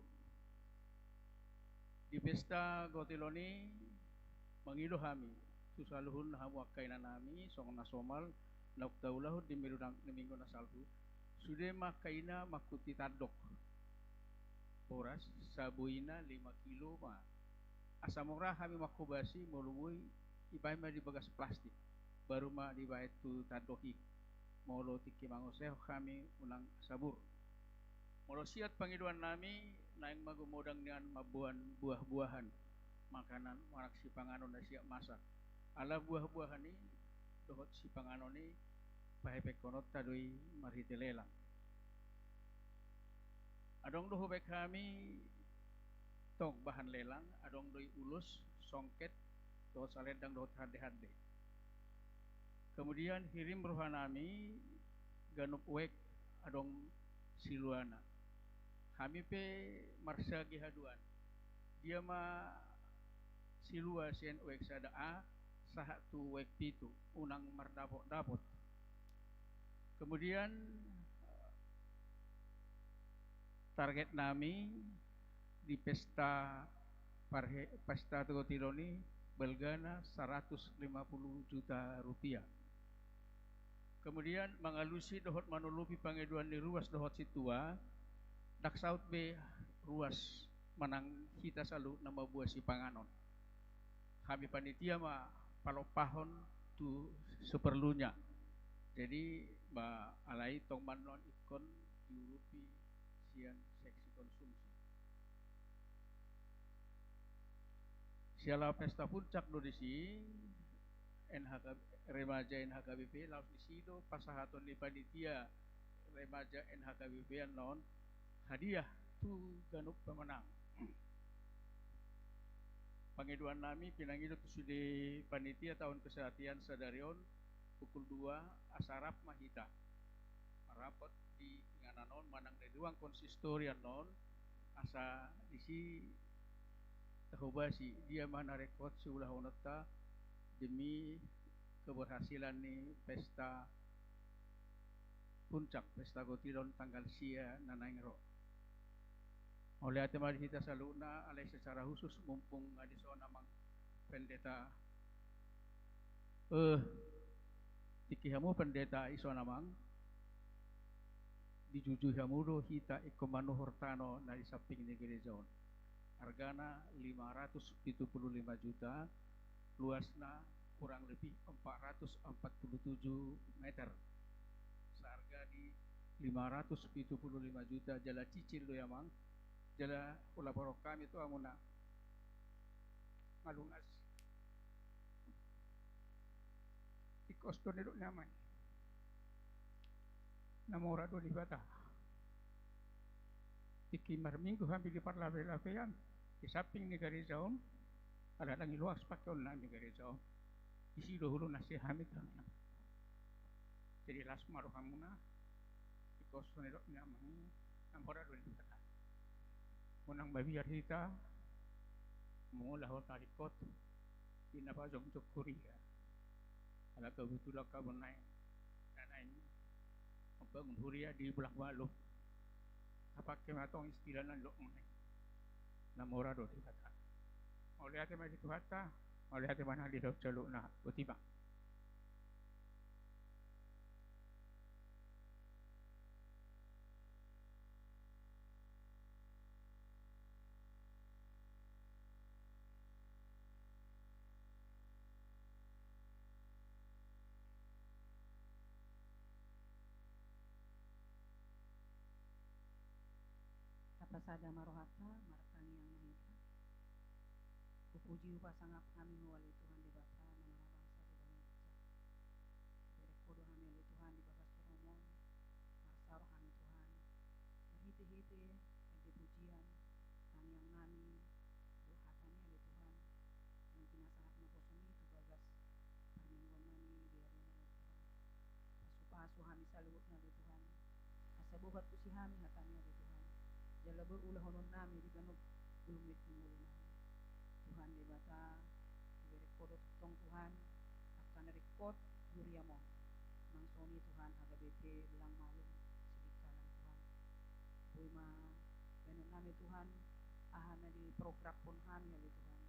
Di pesta gotiloni mangilu kami susaluhun hamu kainan nami song nasomal nauktaulahun di minggu na salhu sudah makaina makuti tadok poras sabuina 5 kilo ma asamora kami makubasi molungui ibai ma di bagas plastik baru ma di bait tu tadoki molo tiki mangoseh kami unang sabur Molosiat pangiduan nami naing magumodang dengan mabuan buah-buahan makanan warak si panganon na siap masak. Ala buah-buahan ni dohot si panganon ni pahepek konot tadui marhite lelang. Adong doho bek kami tong bahan lelang, adong doi ulus, songket, dohot salendang, dohot hade-hade. Kemudian hirim rohanami ganup wek adong siluana. Kami pe marsagi haduan. Dia ma silua sien wek sada a saha tu wek pitu unang mardapot-dapot. Kemudian target nami di pesta Tegotiloni belgana 150 juta rupiah. Kemudian mengalusi dohot manulupi pangeduan di ruas dohot situa dak saut be ruas manang kita salu nama buah si panganon. Kami panitia ma palopahon tu seperlunya. Jadi ma alai tong manon ikon diurupi sian seksi konsumsi. Siala pesta puncak do disi NHK remaja NHKBP laos disido pasahaton di panitia remaja NHKBP non hadiah tu ganup pemenang. Pangiduan nami pinangido tu sudah panitia tahun kesehatian sadarion pukul 2 asarap mahita. Rapot di ngananon manang deduang konsistorian non asa disi tahobasi dia mana rekod seulah onota demi keberhasilan ni pesta puncak pesta Gotilon tanggal sia nanaingro. Oleh atemari kita saluna alai secara khusus mumpung ada seorang namang pendeta tikihamu pendeta iso namang dijujuh hamudo hita ikomano hortano dari samping negeri zon. Hargana 575 juta, luasna kurang lebih 447 meter. Seharga di 575 juta jala cicil do yamang. Jala ulah barokam itu amuna malungas. Ikos do nedok nyaman. Namora do libata. Tikimar minggu hampir di parlabe-labean di samping negara Zaum ada lagi luas pakon na negara Zaum isi dahulu nasi hamid kami jadi las maruhamuna di kosong itu nyamang nampora do libata menang babi kita mengolah hotarikot di napajong Korea ala kebetulan kabun naik dan ini membangun huria di belak balu apa kematong istilah nan lok menai namorado di kata oleh hati mari kuhata oleh hati mana di dok celuk na butiba Pasada marohata markani yang mahita puji upasangap kami wali Tuhan di bata nama bangsa di dalam kita direkodo kami wali Tuhan di bagas Solomon marsaro kami Tuhan marhite-hite di pujian kang yang nami buhatani wali Tuhan yang pinasangat maposoni itu bagas permingguan nami biarin wali Tuhan pasu-pasu kami salut wali Tuhan asa buhat kusi kami hatani wali Tuhan jala berulah honon nami di ganub ulumit mulu nami Tuhan di bata di rekodo tong Tuhan akan rekod duriamon mangsoni Tuhan HKBP belang malum sidikalan Tuhan buima ganun nami Tuhan ahana di program pun kami oleh Tuhan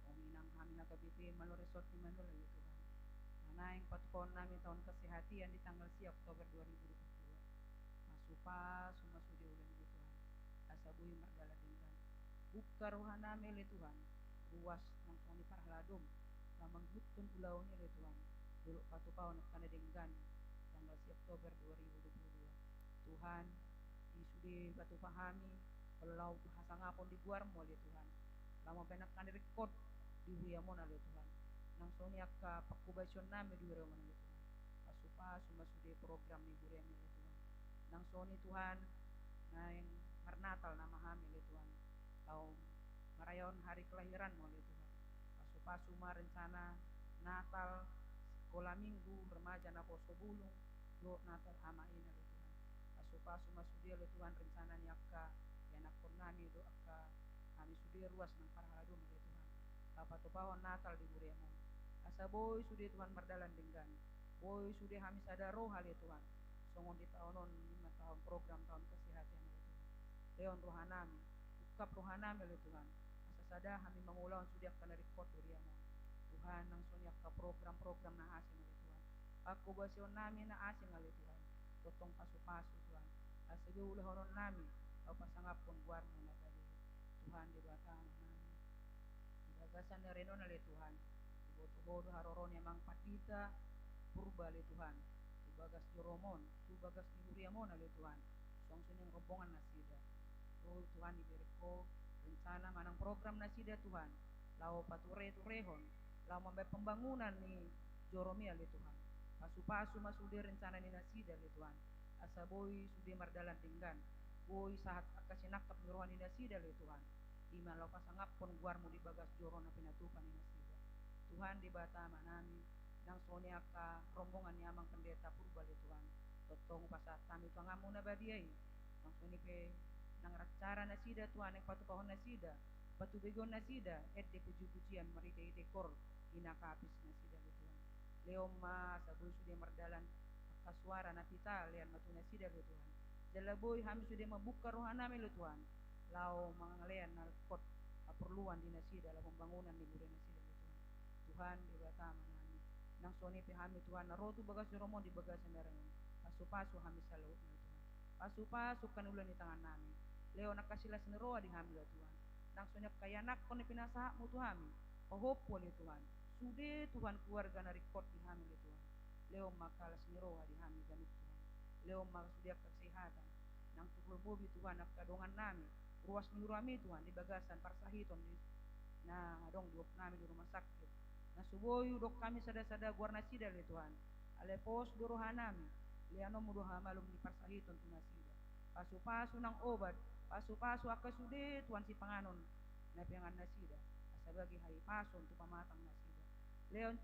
sominang kami HKBP malu resort di Manila oleh Tuhan nanaing patukon nami tahun kesehatian di tanggal Oktober 2022 masupa sumasudi ulan di Tuhan asabuhi magala dengan buka rohana mele Tuhan ruas ng soni parahladom lamang hutun ulaw ni le Tuhan dulu patupaw na kanadenggan tanggal si Oktober 2022 Tuhan Sudah batu pahami kalau lau hasangapon di guarmo oleh Tuhan. Lama benak kan record di huyamon oleh Tuhan. Nang soni akka pakubasyon nami di huyamon oleh Tuhan. Pasu-pasu masude program ni guriam oleh Tuhan. Nang soni Tuhan na yang marnatal nama hami oleh Tuhan. Lau marayon hari kelahiran oleh Tuhan. Pasu-pasu rencana Natal sekolah minggu remaja na poso bulung do Natal amain oleh Tuhan. Pasu-pasu masude oleh Tuhan rencana ni akka anak nami do akka kami sudah ruas nang paraladum oleh Tuhan. Apa tu pahon Natal di guriamon. Asa boy sudah Tuhan berdalan dengan. Boy sudah kami sadar roh oleh Tuhan. Songon di tahunon 5 tahun program tahun kesehatan oleh Tuhan. Leon rohanami, ukap rohanami oleh Tuhan. Asa sadar kami mengulang sudah kena record guriamon. Tuhan nang soni akka program-program na asing oleh Tuhan. Aku basion nami na asing oleh Tuhan. Totong pasu-pasu Tuhan. Asa ulah honon nami. Kau pasangapon guarmo na tadi. Tuhan di batang nami. Di bagasan na renon oleh Tuhan. Di boto-bodo haroron emang patita purba oleh Tuhan. Di bagas joromon. Tu bagas di huriamon oleh Tuhan. Song-song yang rombongan nasida. Oh Tuhan diberiku rencana manang program nasida Tuhan. Lau pature-turehon. Lau membaik pembangunan ni joromi oleh Tuhan. Pasu-pasu masude rencana ni nasida oleh Tuhan. Asa boy sudah mardalan tinggan. Boy saat akasinakap ni rohani nasida oleh Tuhan. Ima lau pasangapon guarmo di bagas joro na pinatupan ni nasida. Tuhan di bata manami. Nang soni akka rombongan ni amang pendeta purba oleh Tuhan. Totong pasat kami pangamu na badiay. Nang soni pe nang racara nasida Tuhan yang patu pahon nasida. Patu begon nasida. De puji-pujian marite-ite kor. Inakapis nasida oleh Tuhan. Leoma saboy sudah mardalan akka suara na pita lian matu nasida oleh Tuhan. Jalaboy kami sudah membuka rohanami oleh Tuhan. Lau mangalean nalkot keperluan di nasida dalam pembangunan di budaya nasida oleh Tuhan. Tuhan di batama nami. Nang soni pe kami Tuhan narotu bagas joromon di bagas sendarangan. Pasu-pasu kami salut oleh Tuhan. Pasu-pasu kanulan di tangan nami. Leo nakasilas neroa di kami oleh Tuhan. Nang soni kayanak kon pinasahakmu Tuhan. Pahopo oleh Tuhan. Sudah Tuhan keluarga na record di kami oleh Tuhan. Leo makalas neroa di kami ganuk Tuhan. Leo makasudia kesehatan. Nang tukul bobi Tuhan nakadongan nami. Ruas nurami Tuhan di bagasan parsahiton di na dong diop nami di rumah sakit. Na suboy dok kami sada-sada guarna sida le Tuhan. Ale pos dorohanami. Liano mudoha malum di parsahiton tu nasida. Pasu-pasu nang obat. Pasu-pasu akka sude Tuhan si panganon. Na piangan nasida. Asa bagi hari pason tu pamatang nasida. Leon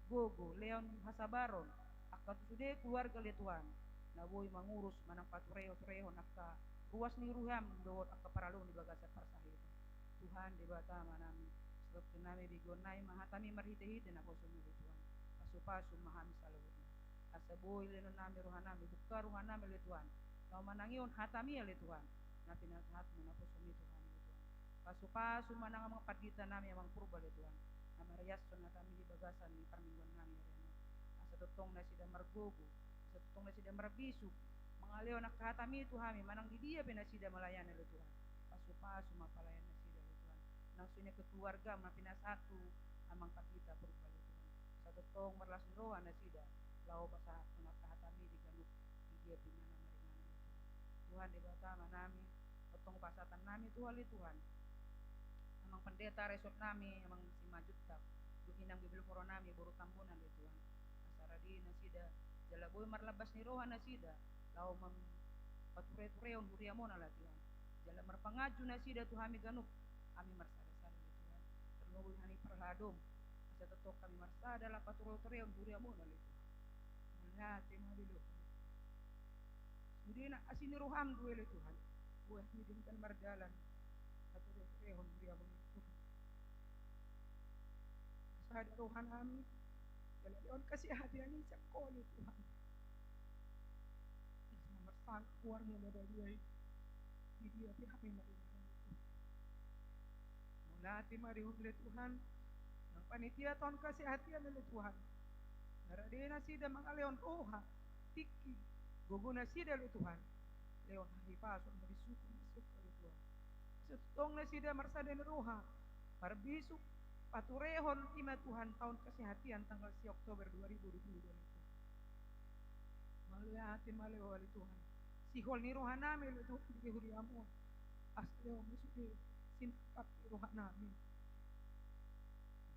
gogo, Leon hasabaron. Akka tu sude keluarga le Tuhan. Na boy mangurus manang patureo-tureo nakka ruas ni ruham doot akka paralon di bagasan parsahiton. Tuhan di bata manami. Sebab nami bigonay mahatami marhite-hite na poso mo le Tuhan. Pasu-pasu mahami salawut. Asa boy lenon nami rohanami buka rohanami le Tuhan. Lau manangion hatami le Tuhan. Na pinasahat mo na poso mi Tuhan le Tuhan. Pasu-pasu manang mga padita nami amang purba le Tuhan. Na mariason na kami di bagasan ni parmingguan nami reno. Asa totong na sida margogo. Asa totong na sida marbisuk. Mga leo nakahatami itu kami manang di dia pinasida malayan le Tuhan. Pasu-pasu mapalayan na sida le Tuhan. Nang sunya ke keluarga mapinasatu amang padita purba le Tuhan. Sa totong marlas rohan na sida. Lau pasahat mo nakahatami di ganuk di dia pinana maringan le Tuhan. Tuhan di batama nami. Totong pasatan nami Tuhan le Tuhan. Amang pendeta resort nami amang si majutak. Dukinang bibel koro nami buru tambunan le Tuhan. Asaradi na sida. Jalaboy marlabas ni rohan na sida. Lau mam pature-tureon huriamon ala Tuhan. Jala marpangaju na sida tu kami ganuk. Kami marsada-sada le Tuhan. Ternuhul hani perhadom. Asa totok kami marsada la pature-tureon huriamon ala Tuhan. Mulati mabilo. Sudi na asini roham duwe le Tuhan. Buah ni dintan mardalan. Pature-tureon huriamon ala Tuhan. Asada rohan kami. Jala leon kasih hati ani sakko le Tuhan. Sang keluar mulai dari di dia pihak yang marilah mulati marihun le Tuhan nang panitia tahun kesehatan le Tuhan naradena sida mga leon roha tiki guguna sida le Tuhan leon hipason marisuko masuk le Tuhan setong na sida marsada ni roha marbisuk paturehon ima Tuhan tahun kesehatan tanggal 10 Oktober 2022 le Tuhan maluyati malewa le Tuhan sihol ni rohanami lo Tuhan di huriamo asli musuh sinakap rohanami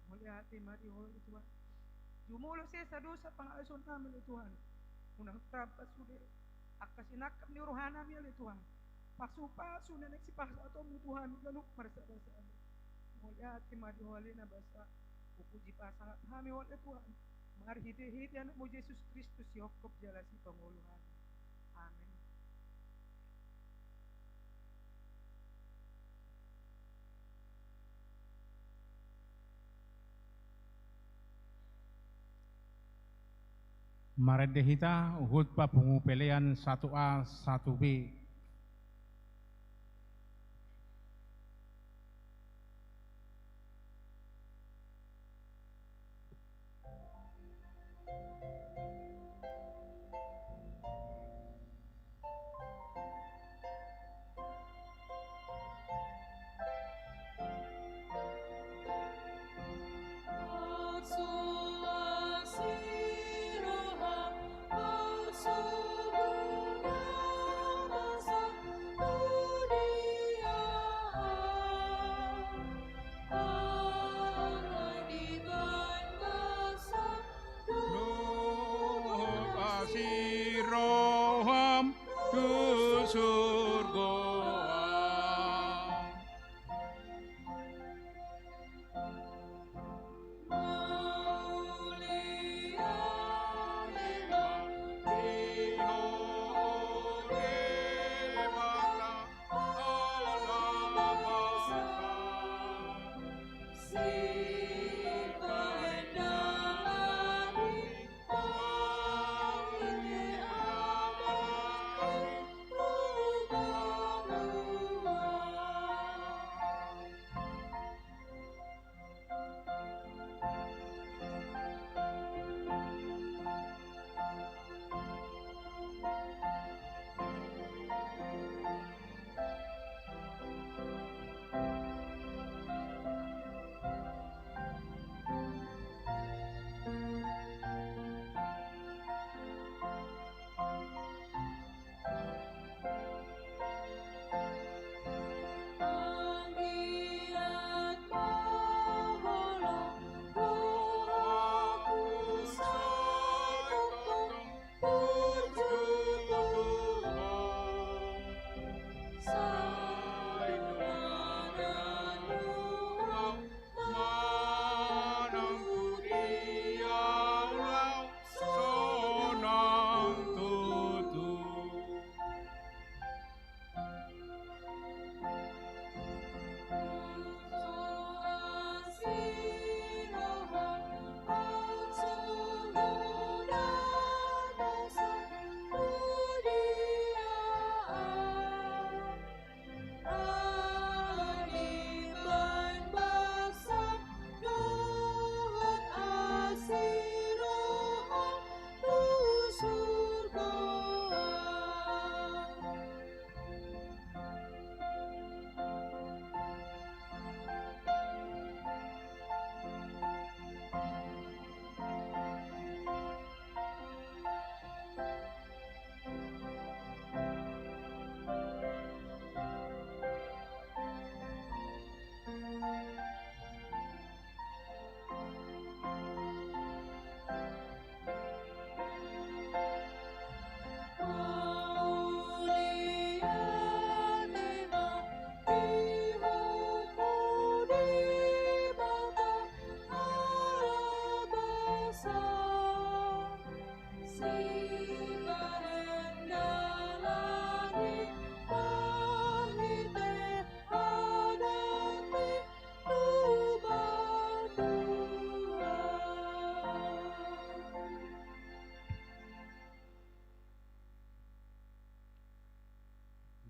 oleh hati mari oleh Tuhan jumulo saya sa dosa pangason namin lo Tuhan unang trapas sudah akasinakap ni rohanami lo Tuhan pasu-pasu na nagsipasa ato mo Tuhan ganuk marasa-rasa oleh hati mari oleh na basa pupuji pasangat kami oleh Tuhan mari hiti-hiti anak mo Yesus Kristus Yokop jalasi panguluhan amin. Maredehita uhud pa pengupelean 1A 1B. Roham ke surga.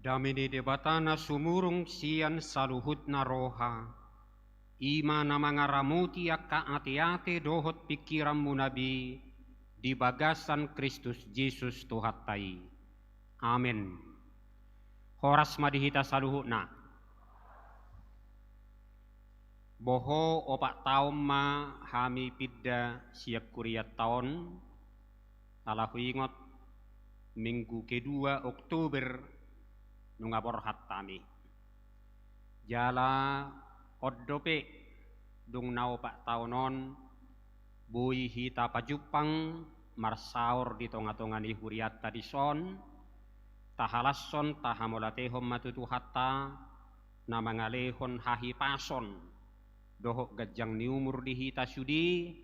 Damini debatana sumurung sian saluhutna roha. Ima na mga ramuti akka ate-ate dohot pikiranmu nabi di bagasan Kristus Jesus Tuhattai. Amin. Horas madihita saluhutna. Boho opak taom ma hami pidda siap kuriat taon. Talahu ingot minggu kedua Oktober nungapor hatami. Jala oddope dung nao pak taunon bui hita pajupang marsaur di tonga-tonga ni huriat tadison tahalasson tahamolatehom matutu hatta na mangalehon hahi pason dohok gajang ni umur di hita sudi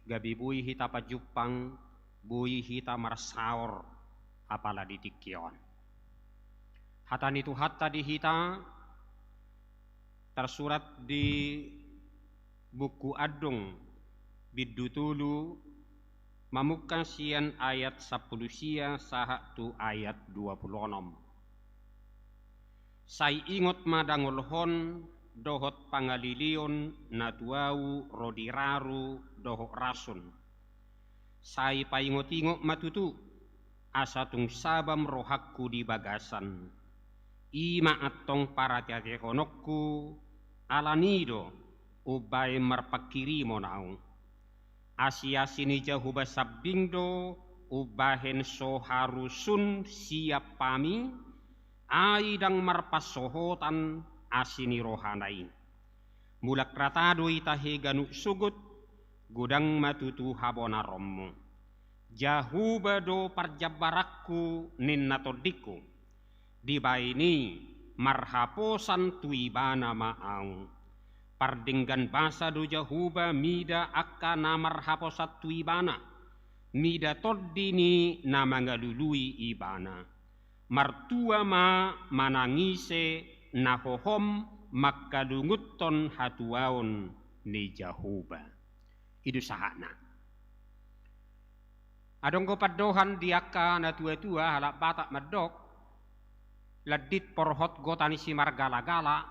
gabi bui hita pajupang bui hita marsaur apala di tikion hatan itu hatta di hita tersurat di buku Adung Bidutulu mamukan sian ayat 10 sia sahak tu ayat 26. Sai ingot madangol hon dohot pangalilion natuau rodiraru dohok rasun. Sai paingot-ingot matutu asatung sabam rohakku di bagasan. Ima atong paratiate honokku alanido ubay marpakiri mo naong. Asia sini jahuba sabingdo ubahen so harusun siap pami aidang marpasohotan asini rohanai. Mulak ratado itahe ganuk sugut gudang matutu habona rommo. Jahuba do parjabarakku ninnatodiku dibaini marhaposan tuibana maang. Pardinggan basa do jahuba mida akka namar haposat tuibana mida toddini namangalului ibana martua ma manangise nahohom makkalungutton hatuaon ni jahuba itu sahana adong ko paddohan diakka na tua-tua halak batak medok ladit porhot gotani simar gala-gala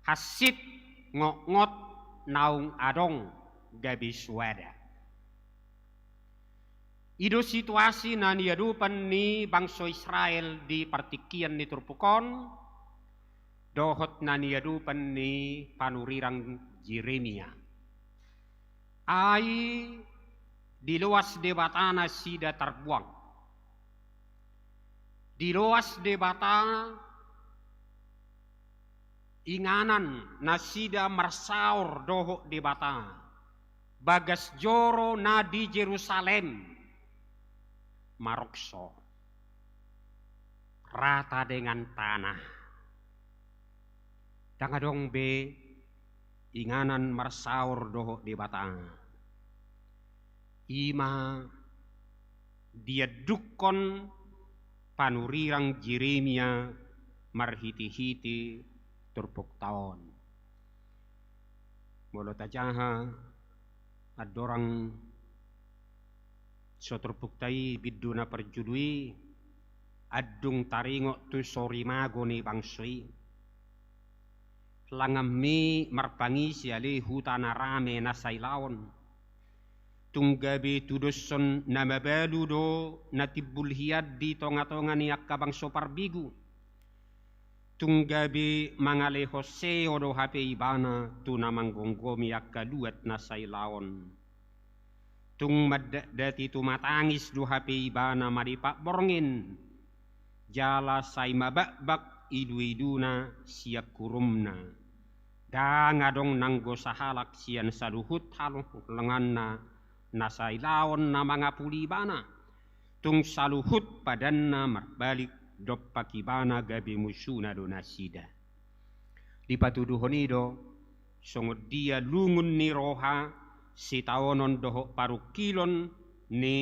hasit ngot-ngot naung adong gabi suada. Ido situasi na niadupan ni bangsa Israel di partikian ni Turpukon, dohot na niadupan ni panurirang Jeremia. Ai di luas debatana sida terbuang. Di luas debatana inganan nasida marsaur dohok di bata bagas joro na di Jerusalem marokso rata dengan tanah tangadong be inganan marsaur dohok di bata ima dia dukon panurirang Jeremia marhiti-hiti turpuk taon. Molo tajaha adorang so turpuk tai biduna perjudui adung taringo tu sori mago ni bangsoi. Langami marpangi siali hutana rame na sailaon. Tunggabi tuduson na mabalu do natibul hiad di tonga-tonga ni akka bangso parbigu. Tunggabi mangale Jose odo hape ibana tu namang gonggomi akka duat na sailaon. Tung madati tu matangis du hape ibana maripak borngin. Jala say mabakbak idu-iduna siak kurumna. Dangadong nanggo sahalak sian saluhut halong lenganna na sailaon na mga pulibana. Tung saluhut padanna marbalik dop pakibana gabi musuna do nasida. Di patuduhonido songod dia lungun ni roha si taonon dohok parukilon ni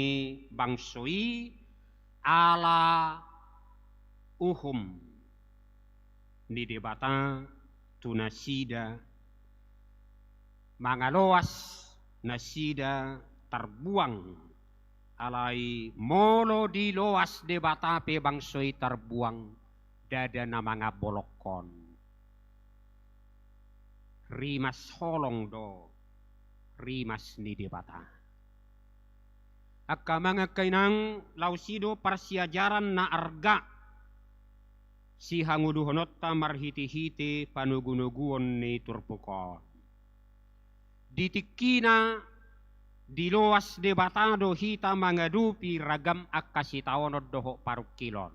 bangsoi ala uhum ni debata tu nasida mangaloas nasida terbuang alai molo di loas debata pe bangsoi terbuang dada na mga bolokon. Rimas holong do, rimas ni debata. Akka mga kainang lausido parsiajaran na arga si hanguduhonotta marhiti-hiti panugunuguon ni Turpukon. Ditikina Diloas de batado hita mangadupi ragam akasitaonod doho parukilon.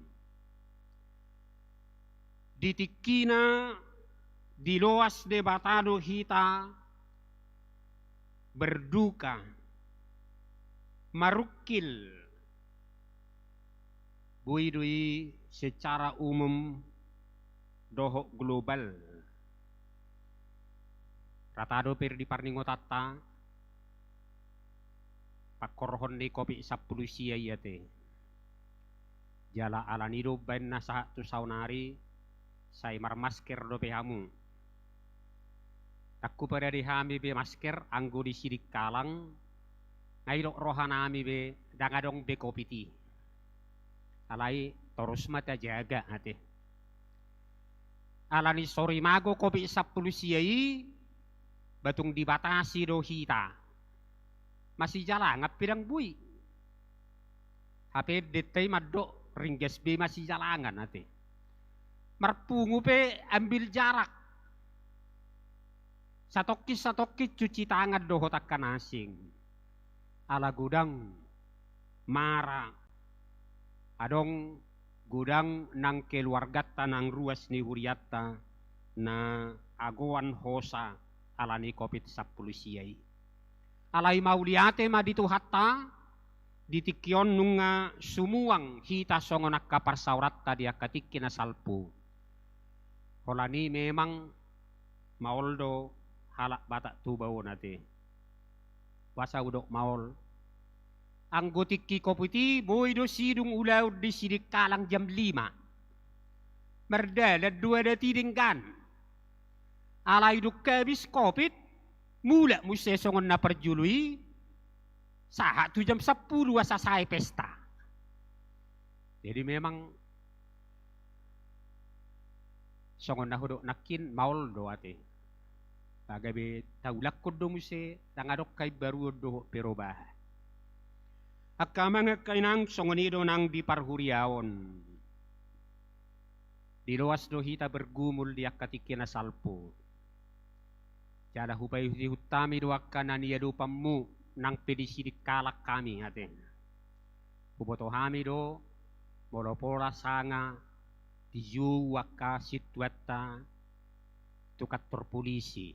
Ditikina diloas de batado hita berduka marukil buidui secara umum doho global ratado per di parningotata pakorhon di kopi 10 sia yate jala alanido ben nasa tu saunari say marmasker do pehamu takku pada dihami be masker anggo di sidik kalang ngairok rohanami be dangadong be kopiti alai terus mata jaga hati alani sori mago kopi 10 siai batung dibatasi do hita masih jalan ngapirang bui HP detai maddo ringges be masih jalangan hati marpungu pe ambil jarak satokis cuci tangan doho takkan asing ala gudang mara adong gudang nang keluargata nang ruas ni huriata na agoan hosa alani covid 10 siai alai mauliate maditu hatta ditikyon nunga sumuang hita songonak kapar sauratta dia katikina salpu holani memang maoldo halak batak tubao nate wasa udok maol anggotikki koputi boido sidung ulau di sidik kalang jam 5 merdala 2 dati dinggan alai duk kabis kopit mula muse songon na perjului sahat tu jam 10 asa sai pesta jadi memang songon na hudok nakin maol do ate bagabe taulak kodo muse dangadok kay baru do perobah akamang kainang songonido nang di parhuriaon di luas do hita bergumul di akatikina salpo jala hupay hutami do akanan iya do pammu nang pedisidik kalak kami ate huboto hami do molopola sanga diyu waka sitwata tukator polisi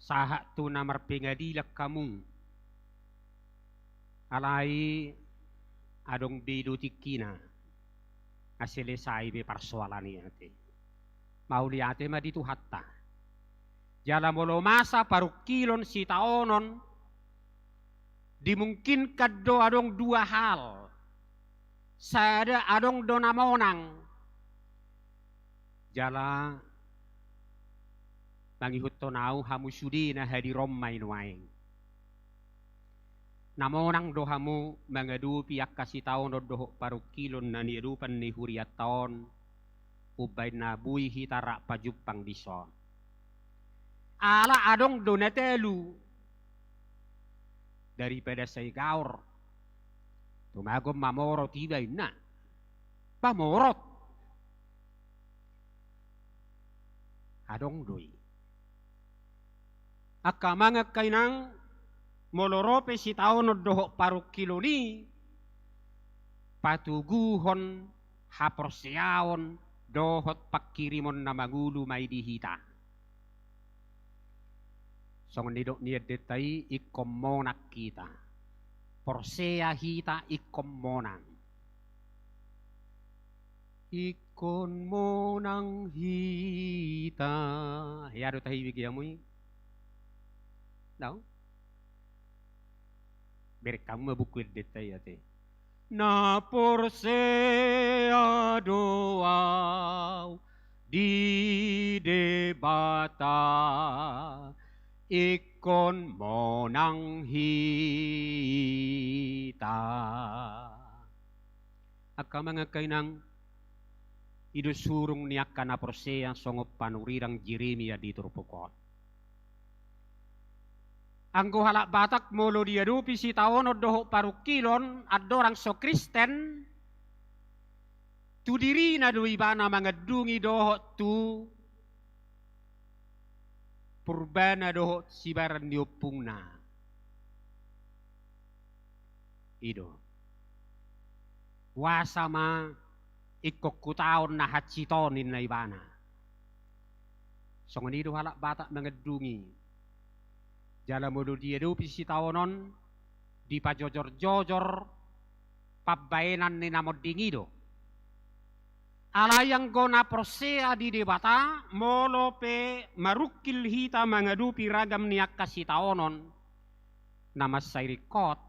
sahat tu namar pengadilak kamu alai adong bidu tikina aselesai be persoalani ate mauliate ma ditu hatta jala molo masa parukilon si taonon dimungkinkan do adong 2 hal sada adong do namonang jala mangihut tonau hamu sudina hadirom main waing namonang dohamu mangadu piak kasih taon doh parukilon nani rupan ni huriaton ubay nabui hitarak pajupang dison ala adong donatelu daripada say gaur tumagom mamorot ibay na pamorot adong doi akamanga kainang molorope si taon doho parukilo ni patuguhon haporseaon dohot pakirimon na magulu may dihita songon nidok niya detay ikomonak kita porsea hita ikomonang ikon monang hita yado tahi bigyamoy no? Berek kamu mabukwil detay ate na porsea doaw di debata ikon monang hita aka mga kainang idusurong niya ka na porsea songop panurirang Jeremia dito rupukot anggo halak batak molo dia dupi si taon doho parukilon adorang so Kristen tu diri na do ibana mangadungi doho tu purbana doho sibaran diopungna Ido. Wasama ikok kutaon na hacitonin na ibana. Songon ido halak batak mengedungi. Jala mudu dia dupi si taonon di pajojor-jojor pabbaenan ni namod dingido. Alayang gona prosea di debata molope marukil hita mengadupi ragam niak kasih taonon nama sairikot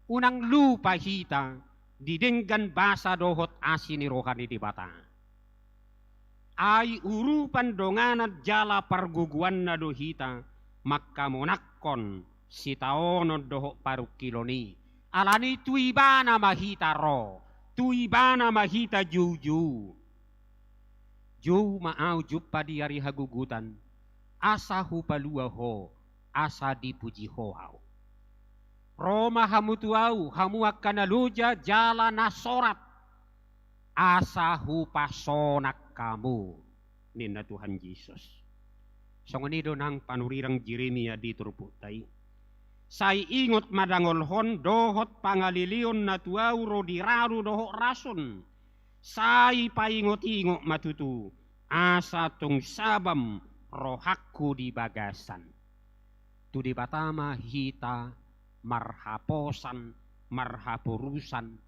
unang lupa hita didenggan basa dohot asini rohani debata. Ai urupan donganat jala parguguan na dohita maka monakon si taonon dohok parukiloni. Alani tuibana mahita ro. Tuibana mahita juju. Ju maaw jupa di ari hagugutan. Asa hupalua ho. Asa dipuji hoaw. Roma hamu tuau. Hamu akan aluja jala nasorat. Asa hupasonak kamu. Nina Tuhan Yesus. Songonido nang panurirang Jeremia di turputai. Sai ingot madangolhon dohot pangalilion na tuau rodiraru dohok rasun. Sai paingot-ingot matutu asa tung sabam rohakku di bagasan. Tu di batama hita marhaposan marhapurusan.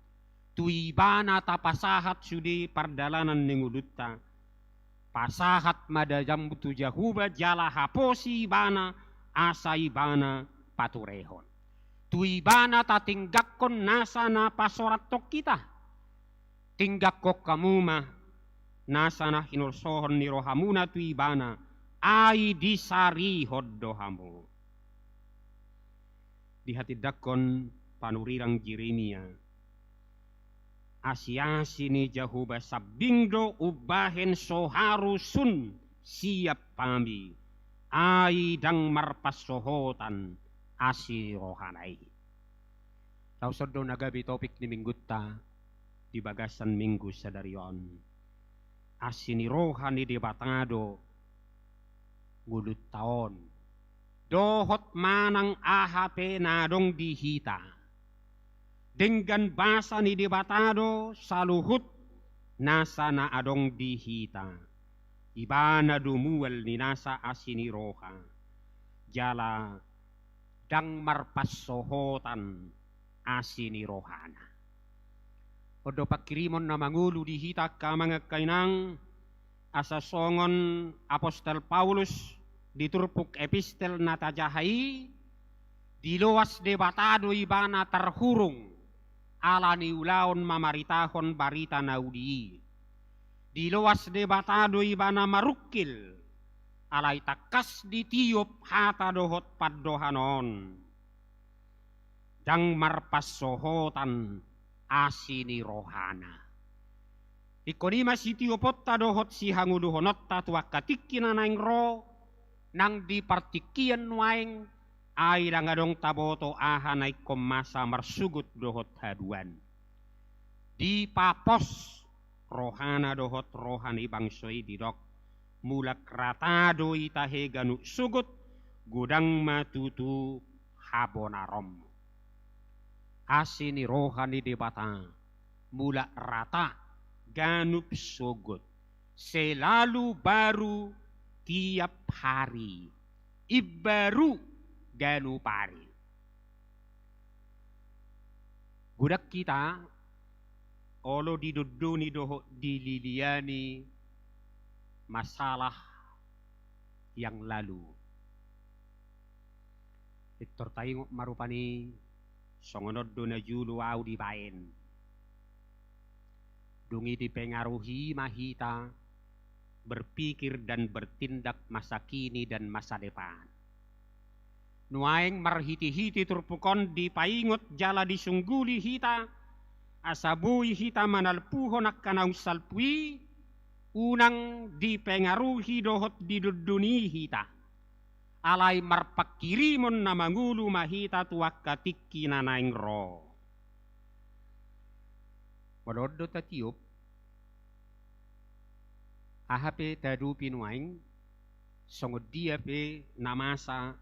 Tu ibana tapasahat sudi pardalanan ningudutta. Pasahat madajam tu jahuba jala haposi ibana asa ibana paturehon. Tuibana ta tinggakon nasa na pasorat tok kita. Tinggakok kamuma nasa na hinursohon ni rohamuna tuibana ay disari hoddohamu. Di hati dakon panurirang Jeremia. Asyasi ni jahuba sabingdo ubahen soharusun siap pami. Ay dang marpasohotan asi rohanai. Tausoddo nagabi topik ni minggutta di bagasan minggu sadarion. Asi ni rohani di batado ngulut taon. Dohot manang ahape nadong dihita. Dengan basa ni di batado saluhut nasa na adong dihita. Ibana dumual ni nasa asini roha. Jala dang marpasohotan asini rohana. Odo pakirimon na mangulu di hita ka mga kainang asasongon Apostol Paulus diturpuk epistel na tajahay diluwas debatado ibana terhurung ala ni ulaon mamaritahon barita naudi. Diluwas debatado ibana marukil alay takas ditiup hata dohot paddohanon. Dang marpasohotan asini rohana. Ikonima si tiupot ta dohot si hanguduhonot ta tuak katikin naing ro nang dipartikian waing ay langadong taboto ahanay komasa marsugut dohot haduan. Di papos rohana dohot rohani bangsoy didok. Mulak ratado itahe ganu sugut gudang matutu habonarom. Asini rohani debata mulak rata ganup sugut. Selalu baru tiap hari. Ibaru ganu pari. Gudak kita olo diduduni dohot dililiani masalah yang lalu. Victor tayo marupani songonod do na julu au di baen. Dungi dipengaruhi mahita berpikir dan bertindak masa kini dan masa depan. Nuaeng marhiti-hiti turpukon di paingot jala disungguli hita asabui hita manalpuhon akkanang salpui unang dipengaruhi dohot diduduni hita. Alay marpakirimon na mangulu mahita tuak katiki na naing ro. Wadodo tatiup. Ahape tadu pinuaing. Songod dia pe namasa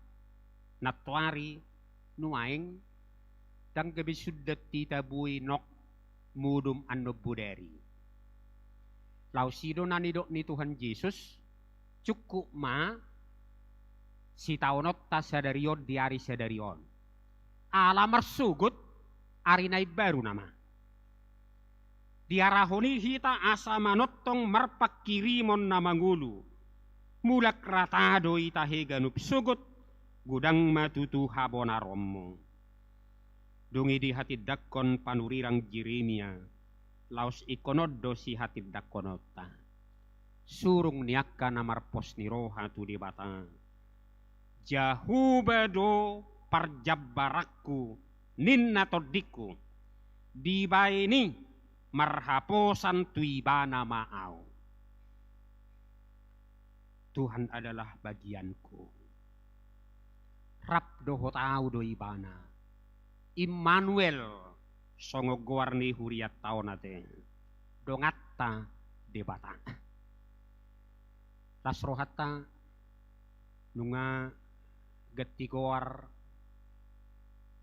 natwari nuaing. dang gabi sudat tita bui nok mudum anno buderi. Lausido nanidok ni Tuhan Yesus cukup ma si taonot ta sadarion diari sadarion. Alamar sugut arinay baru nama. Diarahoni hita asa manotong marpakirimon na mangulu. Mulak ratado ita heganup sugut gudang matutu habona romo. Dungi di hati dakon panurirang Jeremia. Laos ikonodo si hati dakonota. Surung niaka namarpos ni roha tu di bata. Jahubado parjabarakku ninna todiku. Di baini marhaposan tuibana maau. Tuhan adalah bagianku. Rap doho tau do ibana. Immanuel songo goarni huriat taonate. Dongatta debata. Lasrohatta nunga gettigoar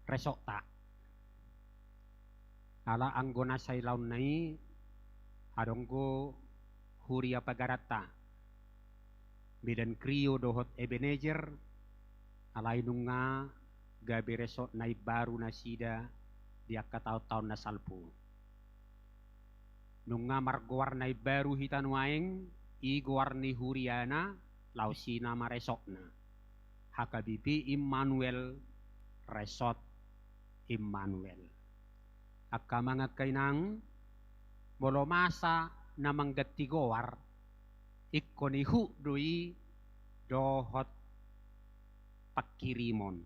resokta. Ala anggona say laun nai adonggo huria pagarata. Bidan krio dohot Ebenezer alay nunga gabi resok nai baru nasida dia katau-tau na salpo. Nunga margoar nai baru hitan waeng igwar ni huriana lausina maresokna. Hakabibi Immanuel resot Immanuel. Akka mga kainang bolomasa na manggatigowar ikonihu doi dohot pakirimon.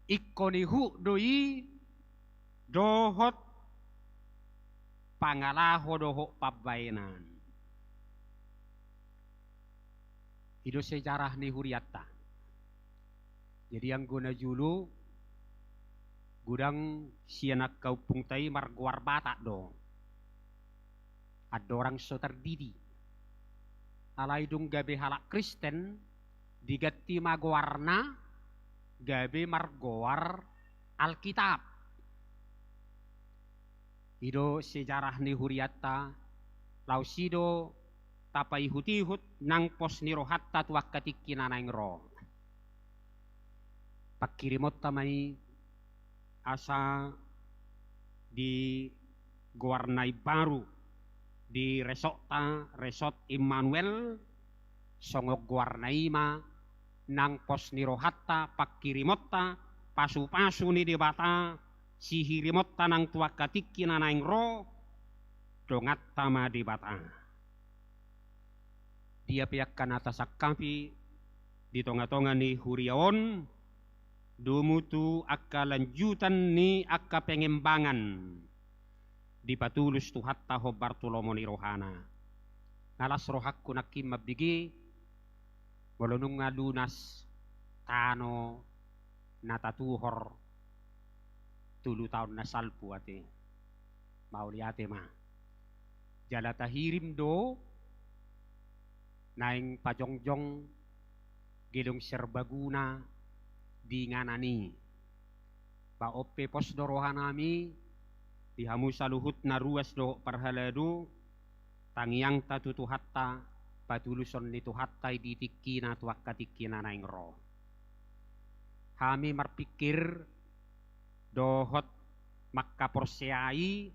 Ikonihu doi dohot pangalaho doho pabayanan. Itu sejarah ni huriata. Jadi yang guna julu gudang sianak kaupung tai marguar batak do. Ada orang so terdidi. Alai dung gabe halak Kristen digati maguarna gabe margoar Alkitab. Ido sejarah ni huriata lausido tapai hutihut nang pos ni rohatta tuak katikina nang ro. Pakirimot tamai asa di Guarnai baru di resort Immanuel songok Guarnai ma nang pos ni rohatta pakirimota pasu-pasu ni debata sihirimota nang tuak katikina nang ro dongatta ma debata. Dia piakkan atas akapi di tonga-tonga ni huriaon dumutu akka lanjutan ni akka pengembangan di patulus tuhatta ho Bartolomo ni rohana. Nalas rohakku nakim mabigi walunung ngalunas tano natatuhor 7 tahun na salpu ate mauliate ma jalata hirim do naing pajongjong gedong serbaguna di nganani pa oppe pos dorohanami di hamusa luhut na ruas do parhaladu tangiang tatutu hatta patuluson nitu hatta di tikina tuak katikina naing ro. Kami marpikir dohot makkaporseai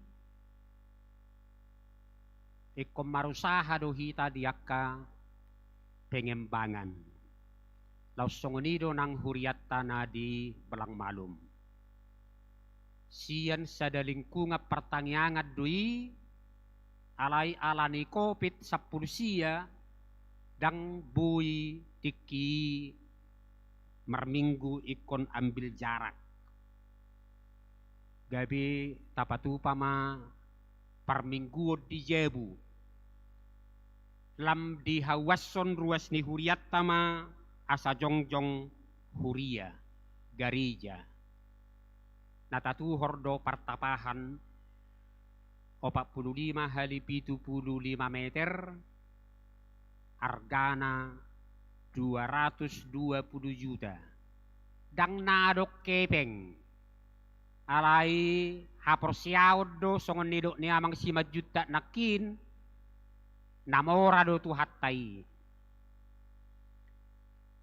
ikom marusaha do hita diakka pengembangan. Lausongonido nang huriatta na di belang malum. Sian sadalingkunga pertangiangat dui alai alani kopit sapulsia dang bui tiki merminggu ikon ambil jarak. Gabi tapatu pama parminggu di jebu. Lam di hawason ruas ni huriatta ma asa jongjong huria garija. Natatu hordo partapahan 45 kali 75 meter hargana 220 juta. dang nadok kepeng. Alai haporsiaod do songon nidok ni amang si majuta nakin namora do tu hattai.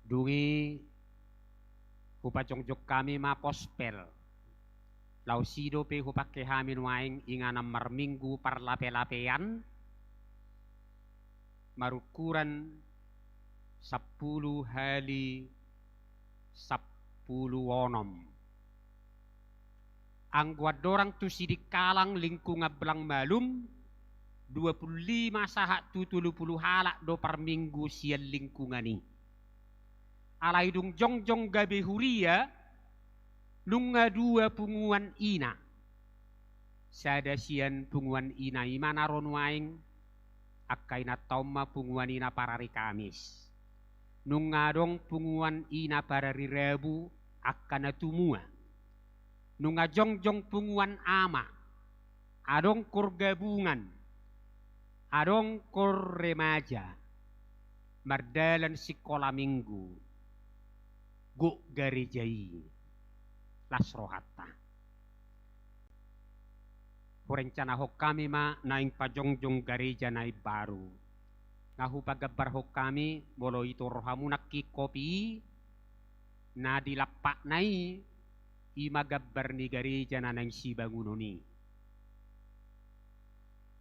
Dungi hupajongjok kami ma pospel. Lausido pe hupake hamin waing inganam marminggu parlape-lapean marukuran 10 hali 10 onom. Angguat dorang tu sidik kalang lingkungan belang malum 25 sahak tu 30 halak do per minggu sian lingkungani. Alai dung jongjong gabe huria lunga 2 punguan ina. Sada sian punguan ina imana ron waing akaina tauma punguan ina parari Kamis. Nunga dong punguan ina parari Rabu akana tumua. Nunga jongjong punguan ama. Adong kur gabungan. Adong kur remaja. Mardalan sekolah minggu. Guk garejai. Lasrohatta. Rencana hok kami ma naing pajongjong gareja naik baru. Ngahu pagabar hok kami bolo itu rohamunak ki kopi na dilapak nai ima gabbar ni gareja na nang si bangunoni.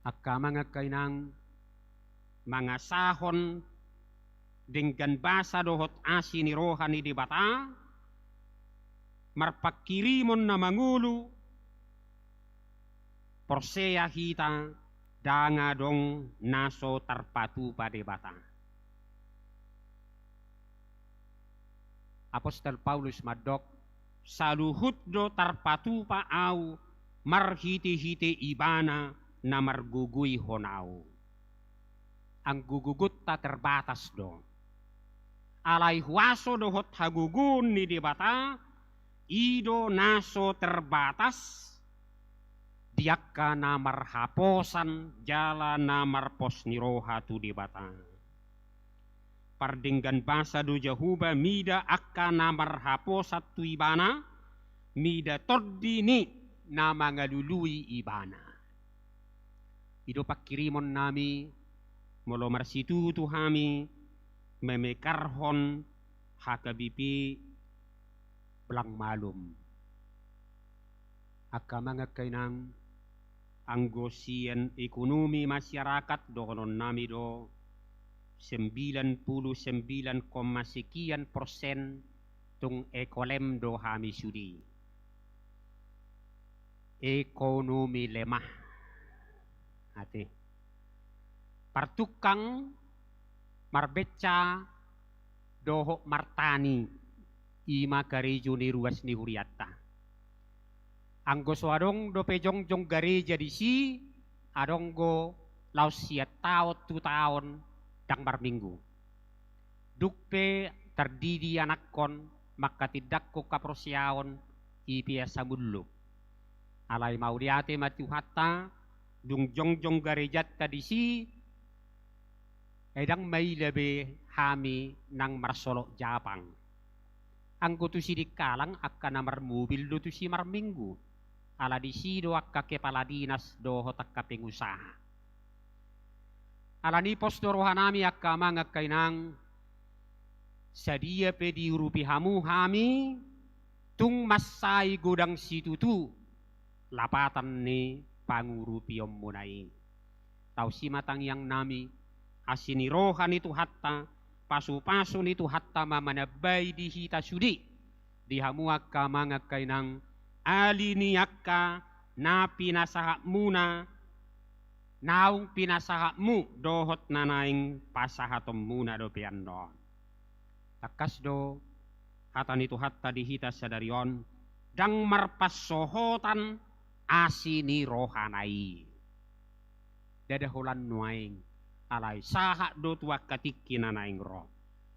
Akka mga kainang mga sahon dengan basa dohot asi ni rohani di bata marpakirimon na mangulu porseya hita danga dong naso terpatu pada bata. Apostol Paulus madok saluhut do terpatu pa au marhiti-hiti ibana na margugui honau. Ang gugugut ta terbatas do. Alai huaso dohot hagugun ni di bata ido naso terbatas diakka namar haposan jala namar pos niroha tu di bata. Pardinggan basa do jahuba mida akka namar haposat tu ibana mida tordini nama ngalului ibana. Ido pakirimon nami molo marsitu tu hami memekarhon hakabipi belang malum. Akka mga kainang anggosian ekonomi masyarakat dohonon nami do 99, sekian persen tung ekolem do hami sudi. Ekonomi lemah. Hati. Partukang marbeca dohok martani ima garejo ni ruas ni huriatta. Anggo soadong do pejongjong gareja di si adong go laus siat taot tu taon dang marminggu. Dukpe terdidi anak kon maka tidak ko kaprosiaon ipiasa mullu. Alai maudiate matu hatta dung jongjong garejat tadi si edang may lebe hami nang marsolok Japang. Anggo tu sidik kalang akka namar mobil do tu si marminggu. Ala di si do akka kepala dinas do hotak pengusaha. Ala ni pos do rohanami akka mga kainang sadia pe di urupi hamu hami tung masai godang situtu lapatan ni pangurupi om munai. Tau si matang yang nami asini rohan itu hatta pasu-pasu itu hatta mamanabai di hita sudi di hamu akka mga kainang ali ni akka na pinasahak muna naung pinasahak mu dohot nanaing pasahatom muna do piandon. Takas do hatan itu hatta di hita sadarion dang marpasohotan asini rohanai. Dadahulan nuaing alai sahak do tua katiki nanaing roh.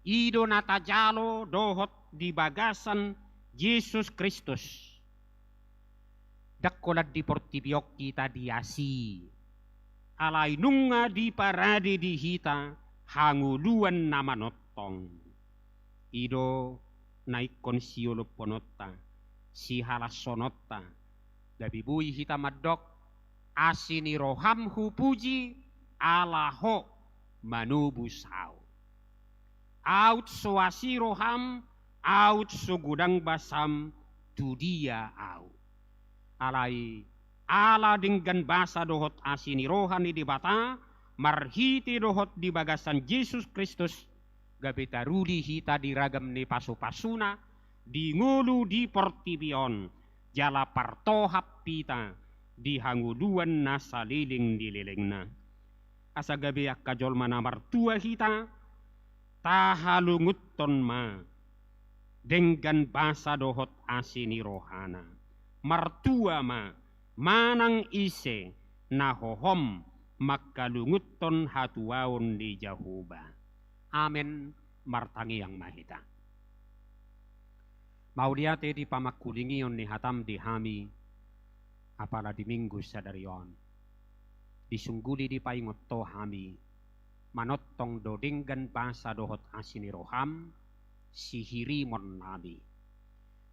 Ido natajalo dohot di bagasan Yesus Kristus. Dakkolat di portibiok kita diasi. Alai nunga di parade di hita hanguluan nama notong. Ido naikon sioloponota si halasonota gabibui hita madok asini roham hupuji alaho manubusau out soasi roham out sugudang basam tudia au alai ala dengan basa dohot asini rohani di bata marhiti dohot di bagasan Yesus Kristus gabita rudi hita di ragam ni pasu-pasuna di ngulu di portibion jala partohap pita di hanguduan na saliling dililingna asa gabi akajol manamar tua hita tahalunguton ma dengan basa dohot asini rohana martua ma manang ise nahohom makalunguton hatuaon di Jahuba. Amen martangi yang mahita. Maudiate di pamakulingion ni hatam di hami apala di minggu sadarion. Disungguli di paingoto hami manotong dodinggan basa dohot asini roham sihirimon nabi.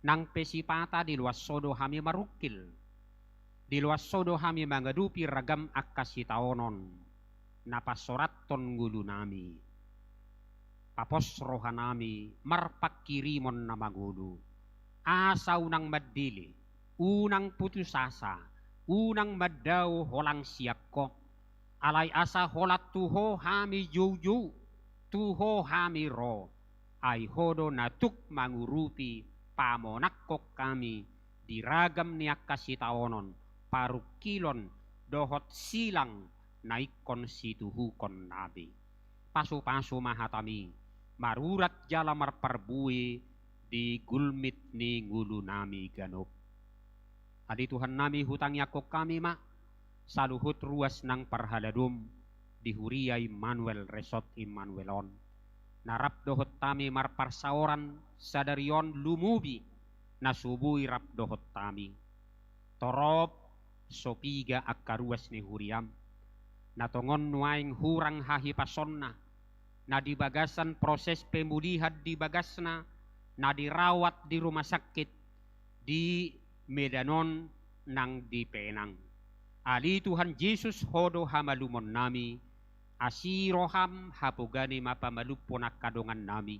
Nang pesipata di luas sodo hami marukil. Di luas sodo hami mangadupi ragam akasitaonon napasoraton ngulu nami. Papos rohanami marpakirimon na magudu. Asa unang madili, unang putus asa, unang madaw holang siyak ko. Alay asa holat tuho hami juju, tuho hami ro. Ay hodo natuk mangurupi pamonakok kami di ragam niyak kasitaonon parukilon dohot silang naikon situhukon nabi. Pasu-pasu mahatami marurat jala marparbui di gulmit ni ngulu nami ganop. Adi Tuhan nami hutang yakok kami ma saluhut ruas nang parhaladum di huriay Manuel Resort Immanuelon. Narap dohot tami marparsaoran sadarion lumubi nasubui rap dohot tami. Torop sopiga akaruas ni huriam. Natongon nuaing hurang hahipasonna. Na di bagasan proses pemulihan di bagasna, na dirawat di rumah sakit di Medanon nang di Penang. Ali Tuhan Yesus hodo hamalumon nami, asiroham hapugani mapamalupon akadongan nami.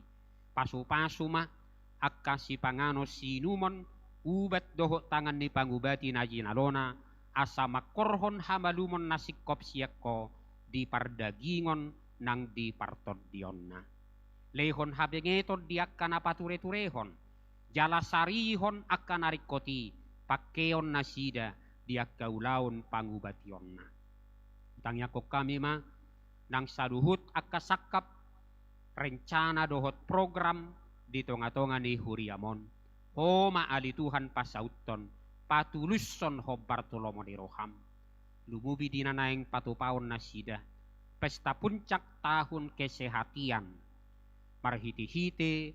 Pasu-pasu ma akasi pangano sinumon ubat doho tangan ni pangubati na jinalona asa makorhon hamalumon nasikop siyakko di pardagingon nang di partod dionna. Lehon habengeton diak kana pature-turehon. Jala sarihon akan arikoti pakeon nasida diak kaulaon pangubationna. Tangya ko kami ma nang saduhut akasakap rencana dohot program di tonga-tonga ni Huriamon. O maali Tuhan pasauton patuluson ho Bartolomo ni Roham. Lumubi dinanaing patupaon nasida. Pesta puncak tahun kesehatian marhiti-hiti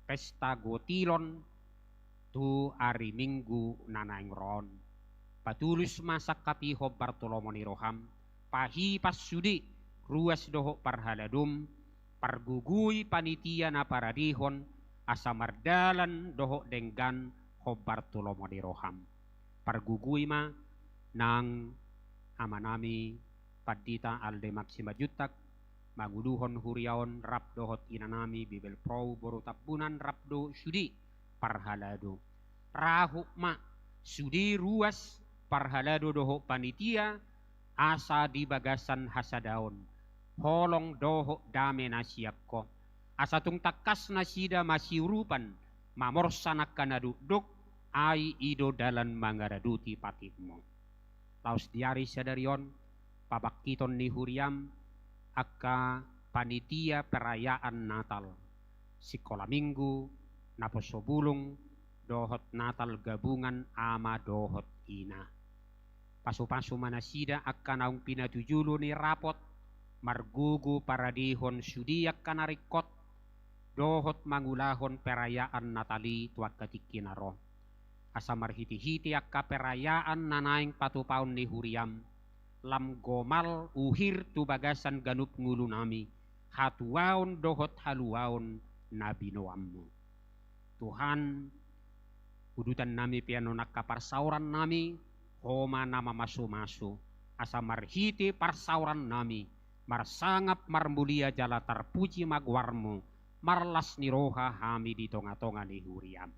pesta gotilon tu hari minggu nanaing ron patulus masak kapiho Bartolomo ni Roham pahi pasudi ruas doho parhaladum pargugui panitia na paradihon asa mardalan doho denggan ho Bartolomo ni Roham pargugui ma nang amanami Padita alde maksima jutak maguduhon huriaon rap dohot inanami bibel pro boru tapunan rapdo sudi parhalado rahu ma sudi ruas parhalado doho panitia asa di bagasan hasadaon holong doho dame nasiakko asa tung takas nasida masiurupan mamorsanak kanaduduk ai ido dalan mangaraduti patimo laus diari sadarion pabakiton ni Huriam akka panitia perayaan Natal sikola minggu naposobulung dohot Natal gabungan ama dohot ina pasu-pasu manasida akka naung pinatujulo ni rapot margugu paradihon sudiak kanarikot dohot mangulahon perayaan Natali tuak katikinaro asa marhiti-hiti akka perayaan nanaing patupaon ni Huriam lam gomal uhir tu bagasan ganup ngulu nami hatuaon dohot haluaon nabi noammu Tuhan, udutan nami pianonak kaparsauran nami, homa nama masu-masu, asa marhiti parsauran nami, marsangap marmulia jala tarpuji magwarmu, marlas niroha hami di tonga-tonga ni huriam.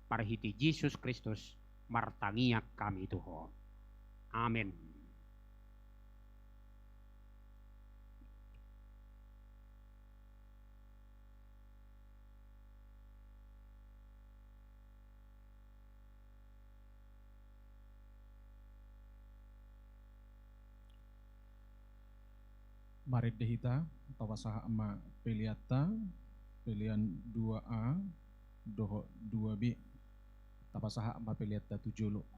Marhiti Yesus Kristus, martangiak kami Tuhan. Amin. Mari dehita tawasaha ama piliata pilihan 2A doho 2B tapasaha ama piliata 7 lo.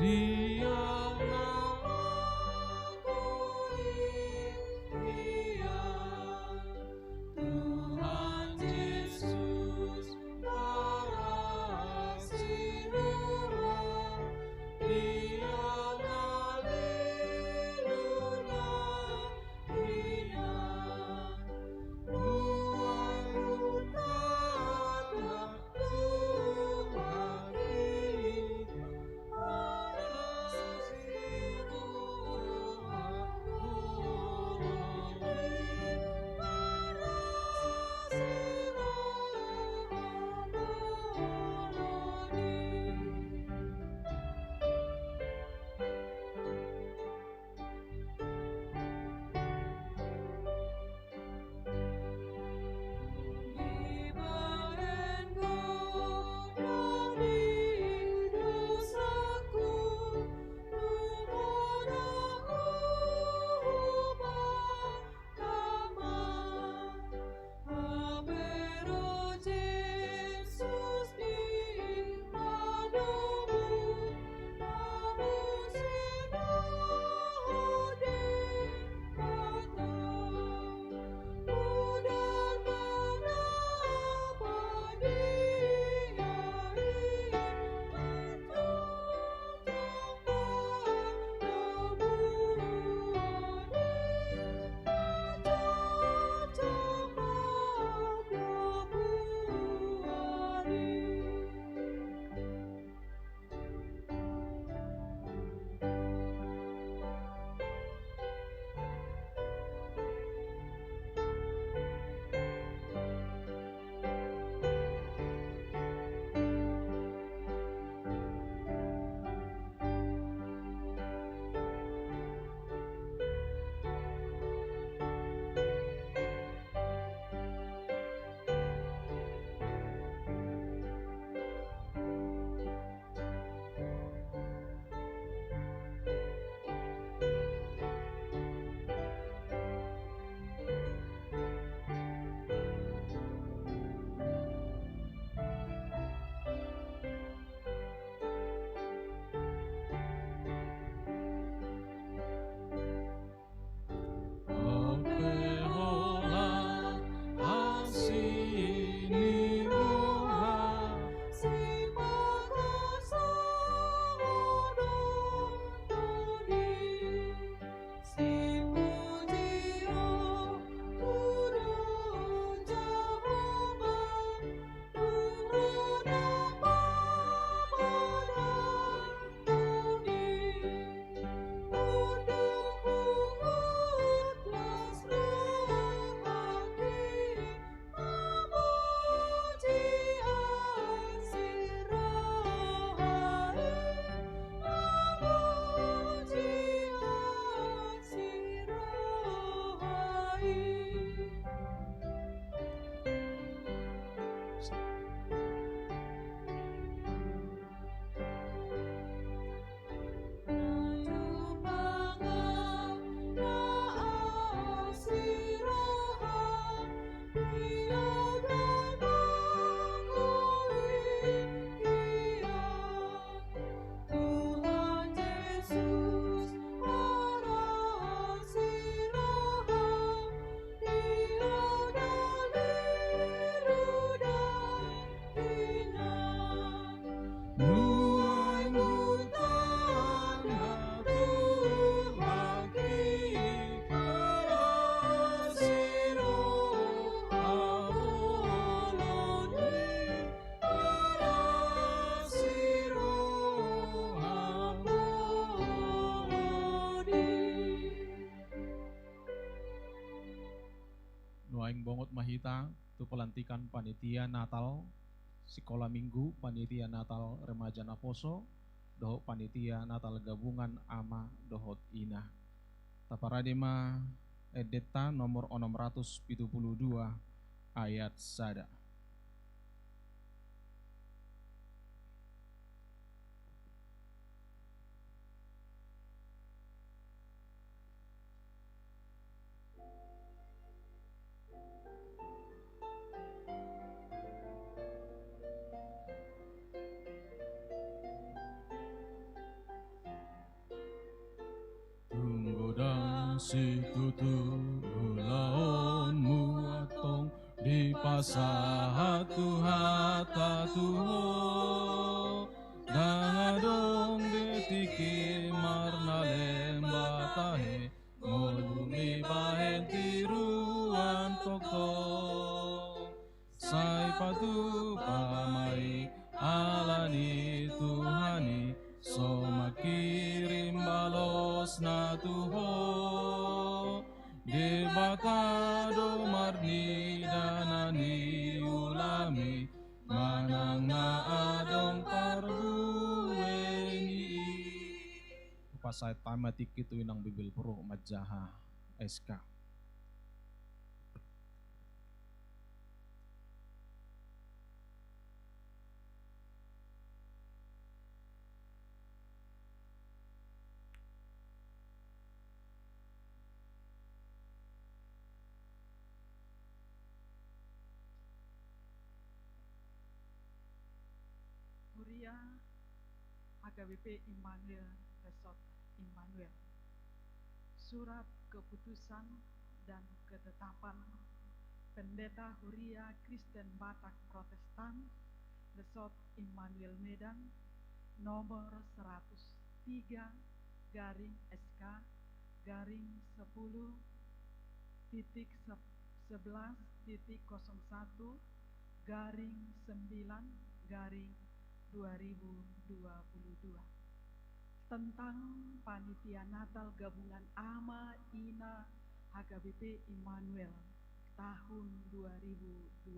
Dia Dehita tu pelantikan panitia Natal sekolah minggu, panitia Natal remaja Naposo, dohot panitia Natal gabungan ama dohot ina. Taparadima edeta nomor 672 ayat sada. Si tutu laonmu atong di pasahat tuhata tuho dangadong detiki marna lembatahe ngolumi bahen tiruan toko sai patu pamai alani Tuhani so makirim balos na tuho di batado marni danani ulami manang na adong parbueni upasay tamatik itu inang bibil puro majaha SK. Huria HKBP Immanuel Resort Immanuel. Surat keputusan dan ketetapan Pendeta Huria Kristen Batak Protestan Resort Immanuel Medan nomor 103 garing SK garing 10.11.01 garing 9 garing 2022 tentang Panitia Natal Gabungan AMA INA HKBP Immanuel tahun 2022.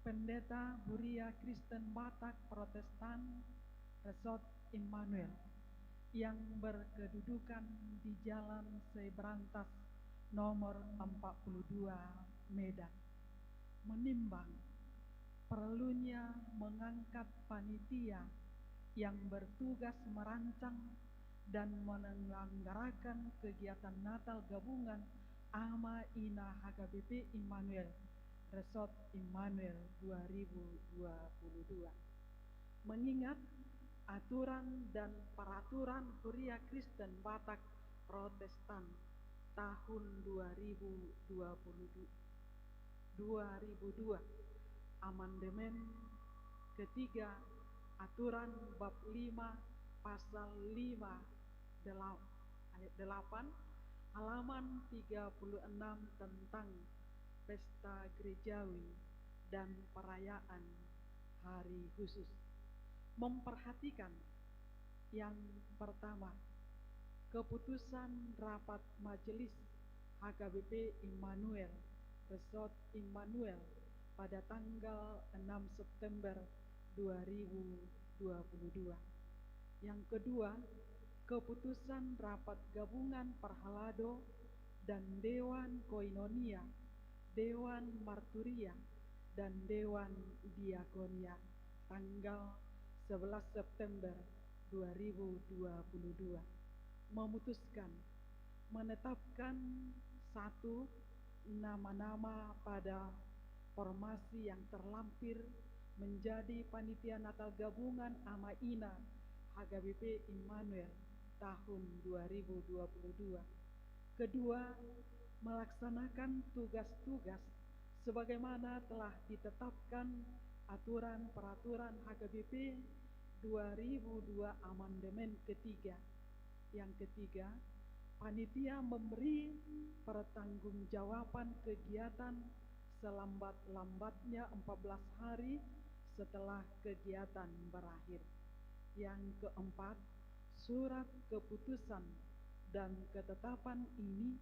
Pendeta Huria Kristen Batak Protestan Resort Immanuel yang berkedudukan di Jalan Sebrantas nomor 42 Medan menimbang perlunya mengangkat panitia yang bertugas merancang dan menyelenggarakan kegiatan Natal Gabungan AMA INA HKBP Immanuel Resort Immanuel 2022. Mengingat aturan dan peraturan Huria Kristen Batak Protestan tahun 2002 amandemen ketiga aturan bab 5 pasal 5 ayat 8 halaman 36 tentang pesta gerejawi dan perayaan hari khusus. Memperhatikan yang pertama, keputusan rapat majelis HKBP Immanuel Resort Immanuel pada tanggal 6 September 2022. Yang kedua, keputusan rapat gabungan Perhalado dan Dewan Koinonia, Dewan Marturia, dan Dewan Diakonia tanggal 11 September 2022 memutuskan menetapkan satu nama-nama pada formasi yang terlampir menjadi Panitia Natal Gabungan AMA INA HKBP Immanuel tahun 2022. Kedua, melaksanakan tugas-tugas sebagaimana telah ditetapkan aturan peraturan HKBP 2002 amandemen ketiga. Yang ketiga, panitia memberi pertanggungjawaban kegiatan selambat-lambatnya 14 hari setelah kegiatan berakhir. Yang keempat, surat keputusan dan ketetapan ini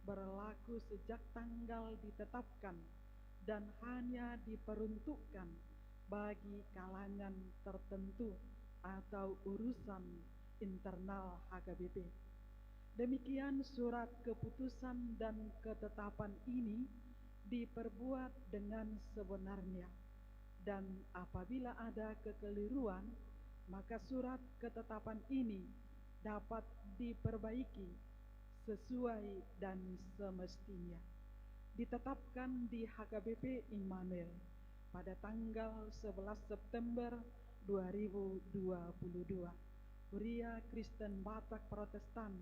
berlaku sejak tanggal ditetapkan dan hanya diperuntukkan bagi kalangan tertentu atau urusan internal HKBP. Demikian surat keputusan dan ketetapan ini diperbuat dengan sebenarnya, dan apabila ada kekeliruan, maka surat ketetapan ini dapat diperbaiki sesuai dan semestinya. Ditetapkan di HKBP Immanuel pada tanggal 11 September 2022. Huria Kristen Batak Protestan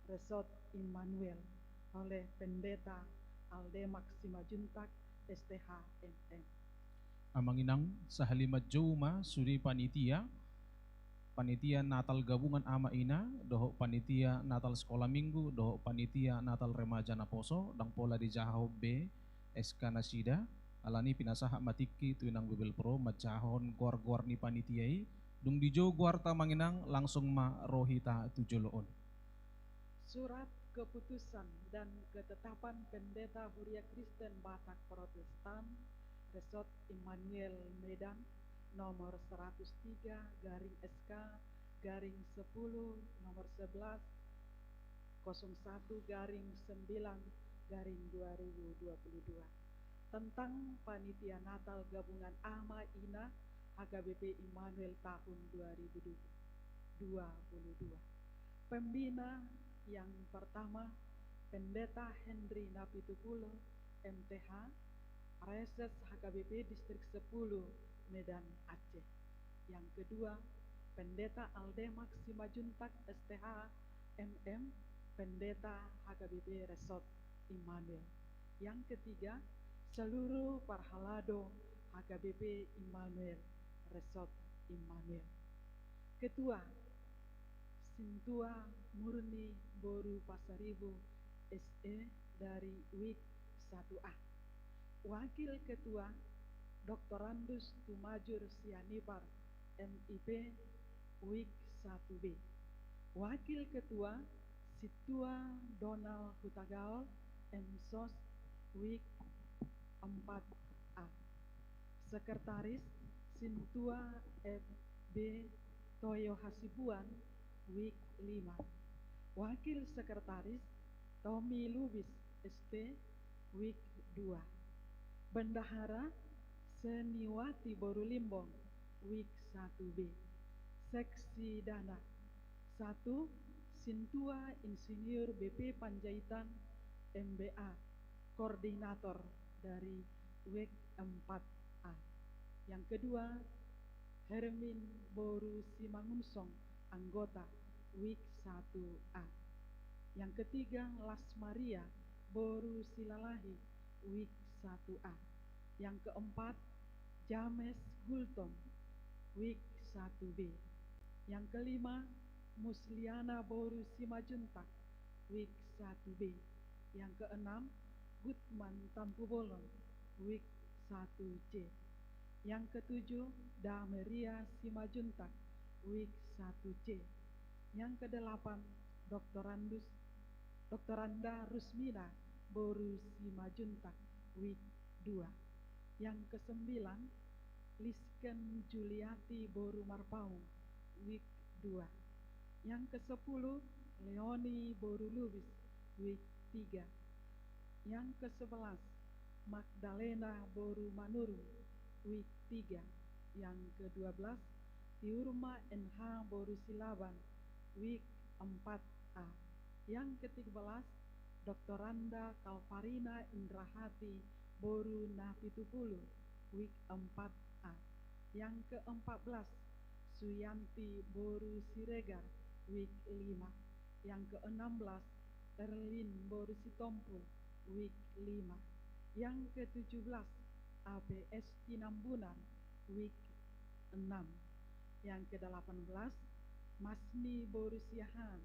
Resort Immanuel oleh Pendeta Aldemak Simajuntak STH MM. Amanginang sahalimat Juma suri panitia Natal gabungan ama ina, doho panitia Natal sekolah minggu, doho panitia Natal remaja naposo, dang pola di Jahob B, SK Nasida, alani pinasaha matiki tuinang Bibel Pro, macahon gor ni panitiai, dung dijo guarta manginang langsung ma rohita tujoloon. Surat keputusan dan ketetapan Pendeta Huria Kristen Batak Protestan Resort Immanuel Medan nomor 103/SK/10 nomor 11 01/9/2022 tentang panitia Natal gabungan ama ina HKBP Immanuel tahun 2022. Pembina yang pertama Pendeta Henry Napitupulo MTH, Reses HKBP Distrik 10 Medan Aceh. Yang kedua, Pendeta Aldemak Simajuntak STH MM, Pendeta HKBP Resort Immanuel. Yang ketiga, seluruh Parhalado HKBP Immanuel Resort Immanuel. Ketua, Sintua Murni Boru Pasaribu SE dari WIK 1A. Wakil Ketua, Dr. Randus Tumajur Sianipar MIP WIK 1B. Wakil Ketua, Situa Donald Hutagaol MSOS WIK 4A. Sekretaris, Sintua FB Toyo Hasibuan WIK 5. Wakil Sekretaris, Tommy Lubis ST WIK 2. Bendahara, Seniwati Borulimbong WIK 1B. Seksi Dana 1. Sintua Insinyur BP Panjaitan MBA, Koordinator dari WIK 4A. Yang kedua, Hermin Boru Simangunsong, anggota WIK 1A. Yang ketiga, Las Maria Boru Silalahi WIK 1A. Yang keempat, James Gultom WIK 1B. Yang kelima, Musliana Boru Simajuntak WIK 1B. Yang keenam, Gutman Tampubolon WIK 1C. Yang ketujuh, Dameria Simajuntak WIK 1C. Yang kedelapan, Dr. Randa Rusmina Boru Simajuntak WIK 2. Yang kesembilan, Lisken Juliati Boru Marpaung WIK 2. Yang kesepuluh, Leoni Boru Lubis WIK 3. Yang ke-11, Magdalena Boru Manurung WIK 3. Yang ke-12, Tiurma NH Boru Silaban WIK 4A. Yang ke-13, Dr. Randa Kalvarina Indrahati Boru Napitupulu WIK 4A. Yang ke-14, Suyanti Boru Siregar WIK 5. Yang ke-16, Erlin Boru Sitompul WIK 5. Yang ke-17, ABS Tinambunan WIK 6. Yang ke-18, Masni Boru Siahan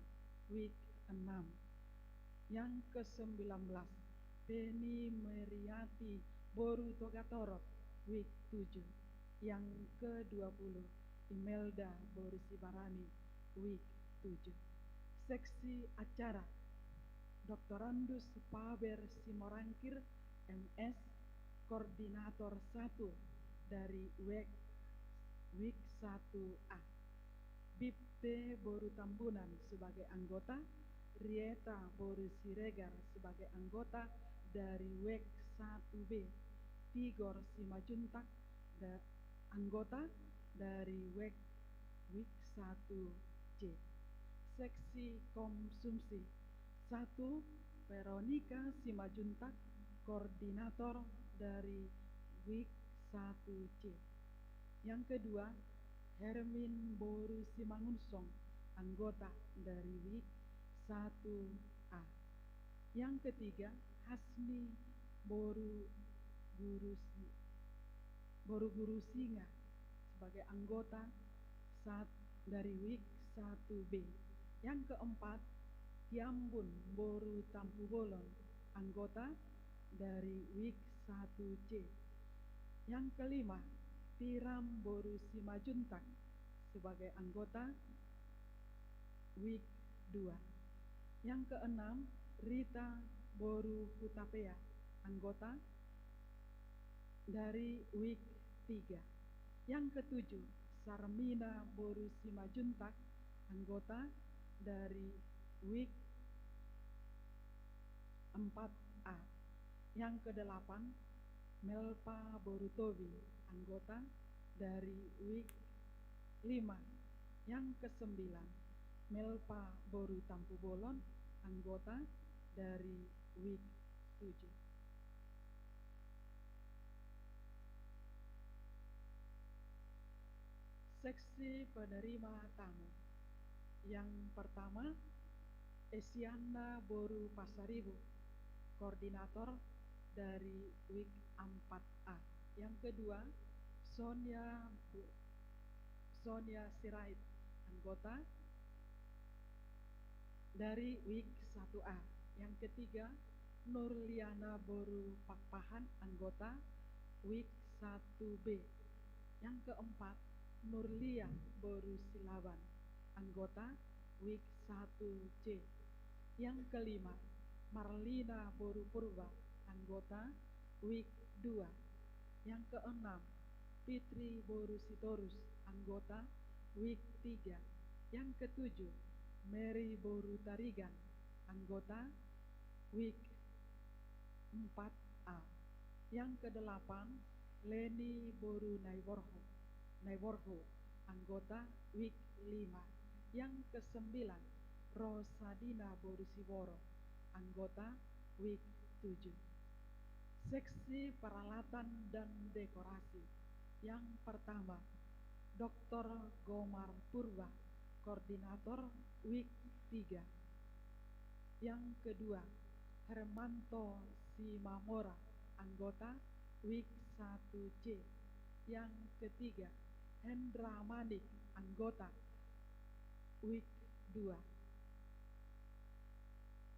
WIK 6. Yang ke-19, Penny Meriati Boru Togatorok WIK 7. Yang ke-20, Imelda Boru Sibarani WIK 7. Seksi acara, Doktorandus Paber Simorangkir, MS, Koordinator 1 dari WIK 1A. Bipte Boru Tambunan sebagai anggota, Rieta Boru Siregar sebagai anggota dari WIK 1B, Tigor Simajuntak anggota dari WIK 1C. Seksi konsumsi 1. Veronica Simajuntak, koordinator dari WIK 1C. Yang kedua, Hermin Boru Simangunsong, anggota dari WIK 1A. Yang ketiga, Hasni Boru Guru Singa sebagai anggota dari WIK 1B. Yang keempat, Tiambun Boru Tampu Bolon, anggota dari WIK 1C. Yang kelima, Tiram Boru Simajuntak sebagai anggota WIK 2. Yang keenam, Rita Boru Hutapea, anggota dari WIK 3. Yang ketujuh, Sarmina Boru Simajuntak, anggota dari WIK 4A. Yang kedelapan, Melpa Borutobi, anggota dari WIK 5. Yang kesembilan, Melpa Boru Tampu Bolon, anggota dari WIK 7. Seksi penerima tamu. Yang pertama, Esiana Boru Pasaribu, koordinator dari WIK 4A. Yang kedua, Sonia Sirait, anggota dari WIK 1A. Yang ketiga, Nurliana Boru Pakpahan, anggota WIK 1B. Yang keempat, Nurlia Boru Silaban, anggota WIK 1C. Yang kelima, Marlina Boru Purba, anggota WIK 2. Yang keenam, Fitri Boru Sitorus, anggota WIK 3. Yang ketujuh, Mary Boru Tarigan, anggota WIK 4A. Yang kedelapan, Leni Boru Naiborho, anggota WIK 5. Yang kesembilan, Rosadina Boru Siboro, anggota WIK 7. Seksi peralatan dan dekorasi. Yang pertama, Dr. Gomar Purba, koordinator WIK 3. Yang kedua, Hermanto Simamora, anggota WIK 1C. Yang ketiga, Hendra Manik, anggota WIK 2.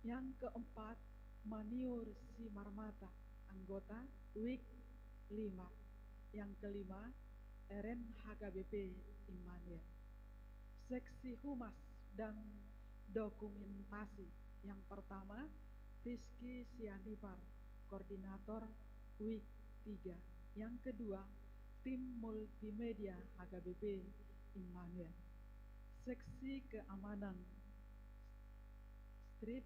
Yang keempat, Maniur Simarmata, anggota WIK 5. Yang kelima, Eren HKBP Immanuel. Seksi humas dan dokumentasi. Yang pertama, Rizky Sianipar, koordinator WIK 3. Yang kedua, tim multimedia HKBP Immanuel. Seksi keamanan street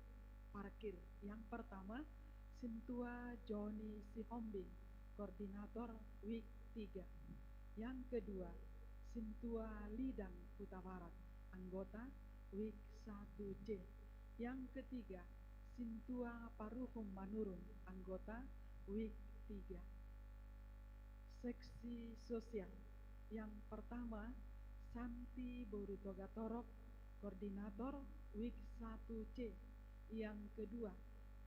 parkir. Yang pertama, Sintua Joni Sihombing, koordinator WIK 3. Yang kedua, Sintua Lidang Kuta Barat, anggota WIK 1C. Yang ketiga, Sintua Paruhum Manurun, anggota WIK 3. Seksi sosial. Yang pertama, Santi Boru Togatorok, koordinator WIK 1C. Yang kedua,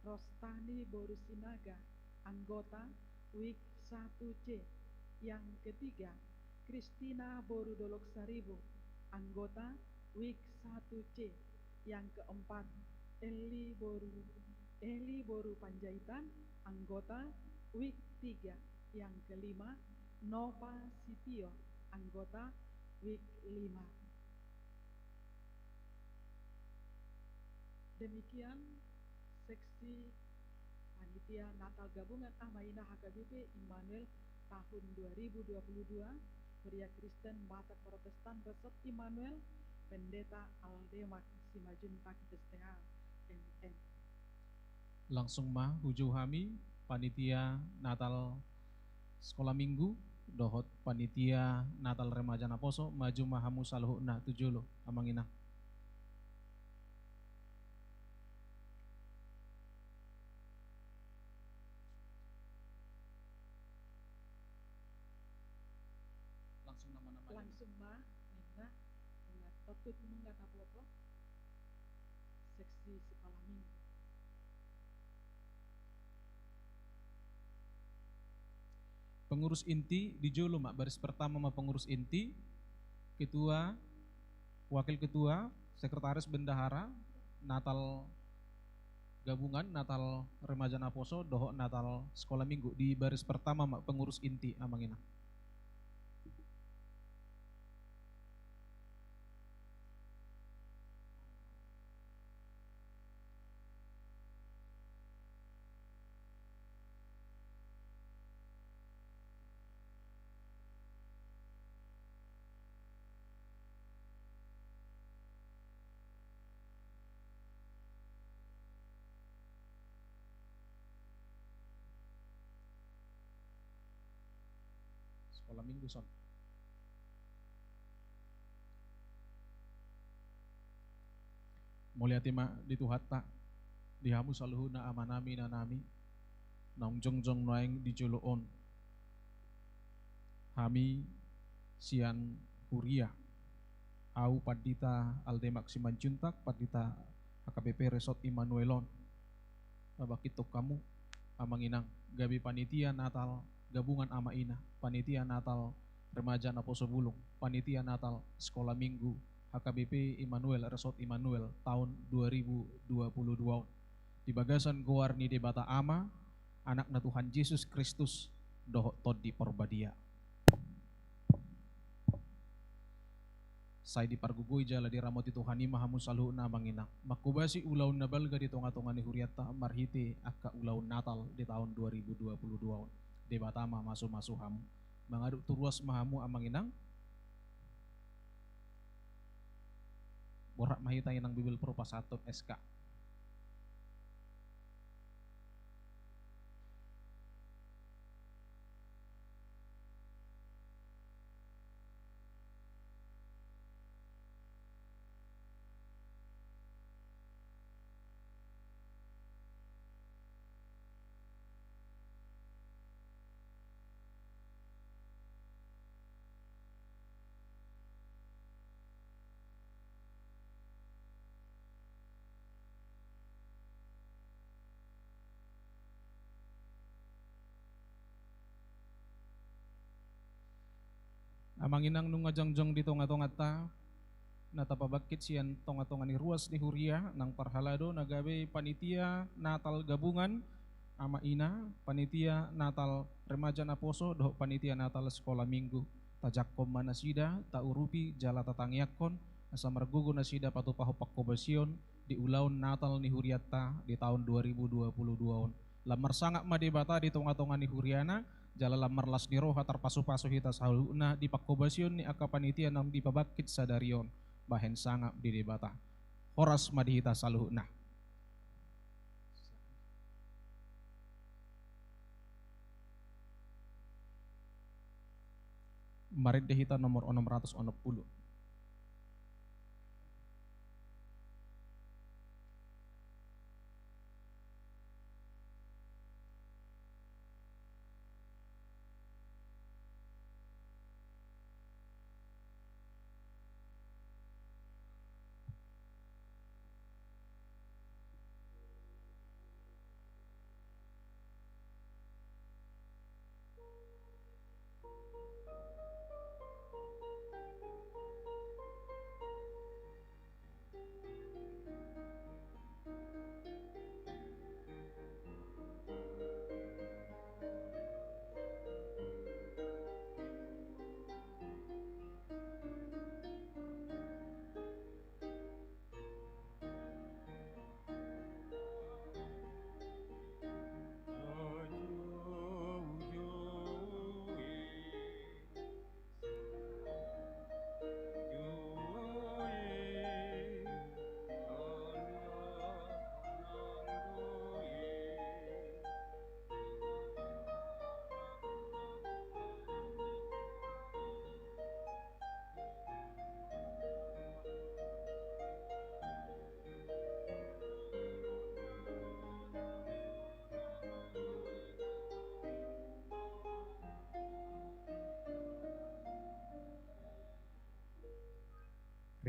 Rostani Boru Sinaga, anggota WIK 1C. Yang ketiga, Kristina Boru Dolok Saribu, anggota WIK 1C. Yang keempat, Eli Boru Panjaitan, anggota WIK 3. Yang kelima, Nova Sitio, anggota WIK 5. Demikian seksi Panitia Natal Gabungan Amaina HKBP Immanuel tahun 2022, Pria Kristen Batak Protestan Resort Immanuel, Pendeta Aldemak Simajuntak STH MM. Langsung mah huju hami panitia Natal sekolah minggu dohot panitia Natal remaja naposo maju mahamu saluhna tujulo amangina. Langsung nama-nama Langsung mah minna dengan tetut mengat apa seksi sekolah minggu. pengurus inti di Jolo mak baris pertama mah pengurus inti, ketua, wakil ketua, sekretaris bendahara, Natal gabungan, Natal remaja naposo, doho Natal sekolah minggu di baris pertama mak pengurus inti amangina. Sekolah minggu son. Mulia tima dituhatta dihamu saluhuna amanami nanami naung jongjong noaing di joloon hami sian huria au padita aldemak simanjuntak padita HKBP Resort Immanuelon babakito kamu amanginang gabi panitia Natal gabungan ama ina, panitia Natal remaja Naposo Bulung, panitia Natal sekolah minggu HKBP Immanuel Resort Immanuel tahun 2022 di bagasan goarni debata ama anak na Tuhan Yesus Kristus doh todi porbadia. Saya dipargugui jala di ramoti Tuhan ima hamu salu na manginang makubasi ulaun nabalga di tonga-tonga ni huriata marhiti akka ulaun Natal di tahun 2022 debatama masu-masu hamu mengaduk turuas mahamu amanginang borak mahita inang bibil propasaton SK. Amanginang nung ngajongjong di tonga-tonga ta natapabakit siyan tonga-tonga ni ruas ni huria nang parhalado nagabe panitia Natal gabungan ama ina panitia Natal remaja naposo doh panitia Natal sekolah minggu tajakom manasida ta urupi jala tatangyakon asa margugo nasida patupaho pakkobasion di ulaun Natal ni huriata di tahun 2022 lamar sangak madebata di tonga-tonga ni huriana jala lamar las ni roha tarpasu-pasu hita sahuluna di pakkobasion ni aka panitia nam di pabakit sadarion bahen sangap di debata horas madihita saluhuna marid dehita nomor 660.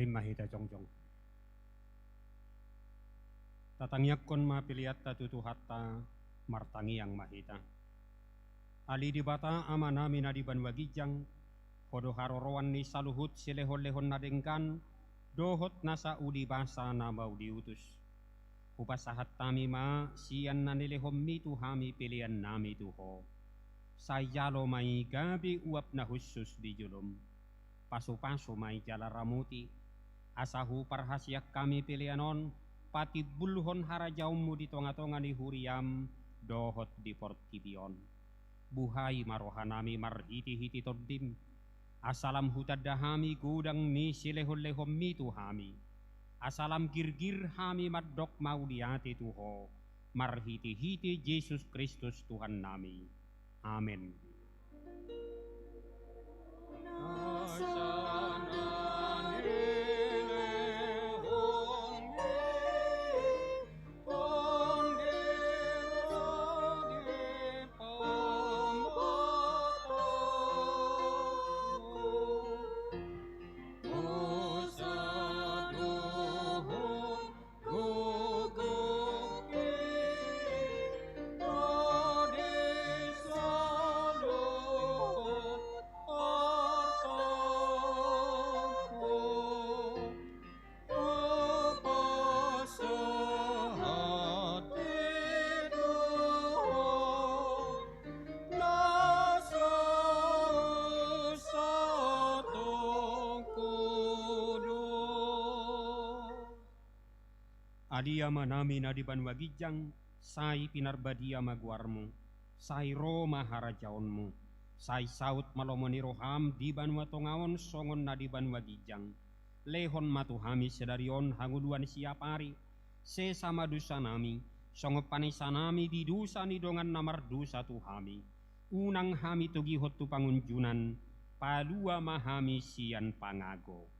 Rimma hita jongjong. Tatangyakon mapiliat tatutuhatta martangi yang mahita. Ali di bata ama nami na di banwagijang, kodo harorowan ni saluhut silehon-lehon nadengkan, dohot nasa uli basa na mau diutus. Upasahat tami ma siyan na nilehom mi tuhami pilihan nami tuho. Sayalo may gabi uap na husus di julum. Paso-paso may jala ramuti. Asahu parhasyak kami pilihanon, pati buluhon harajaumu di tonga-tonga ni huriam, dohot di portibion. Buhay marohanami marhiti-hiti tordim. Asalam hutadahami gudang ni silehon-lehom mi tuhami. Asalam girgir hami maddok mauliati tuho. Marhiti-hiti Yesus Kristus Tuhan nami. Amin. Adia manami na di banwagijang, say pinarbadia maguarmu, say Roma harajaonmu, say saut malomoni roham di banwatongawon songon na di banwagijang, lehon matuhami sedarion hanguluan siapari, se sama dusa nami, songo panisa nami di dusa ni dongan namar dusa tuhami, unang hami tugihot tu pangunjunan, palua mahami sian pangago.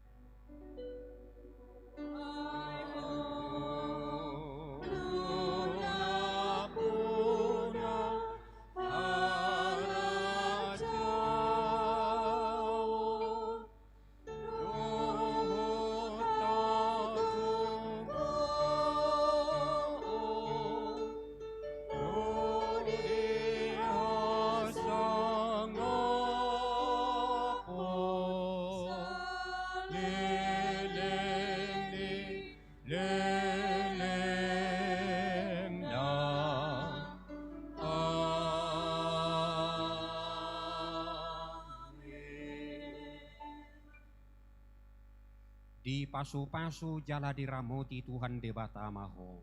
Di pasu-pasu jala diramoti Tuhan debatama ho.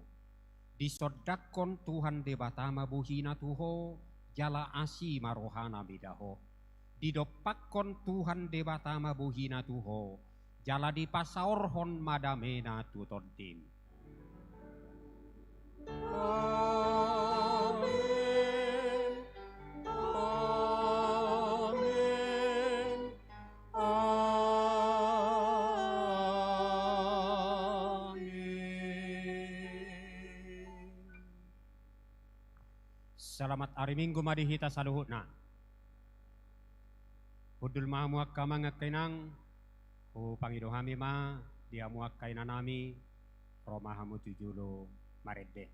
Di sodakon Tuhan debatama buhina tuho, jala asi marohana bidaho. Di dopakon Tuhan debatama buhina tuho, jala di pasaorhon madamena tutodim. Selamat hari Minggu madihita saluhutna. Hudul ma muak kama ngakainang, hu pangidohami ma dia muak kainanami, romahamu tujulu maredde.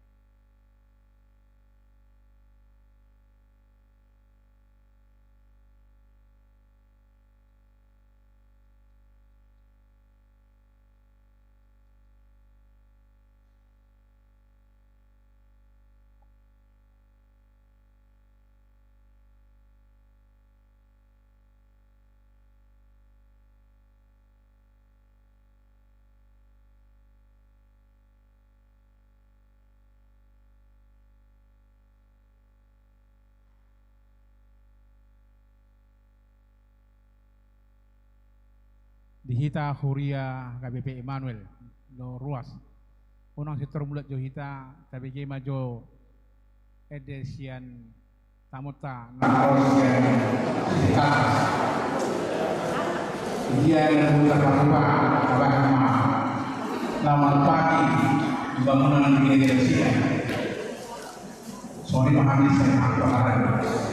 Dihita Huria KBP Emmanuel no ruas unang sitor mulat jo hita tapi ke majo edesian tamuta dia yang terlalu abahama lamal pagi bangunan di Indonesia sorry pahami saya apa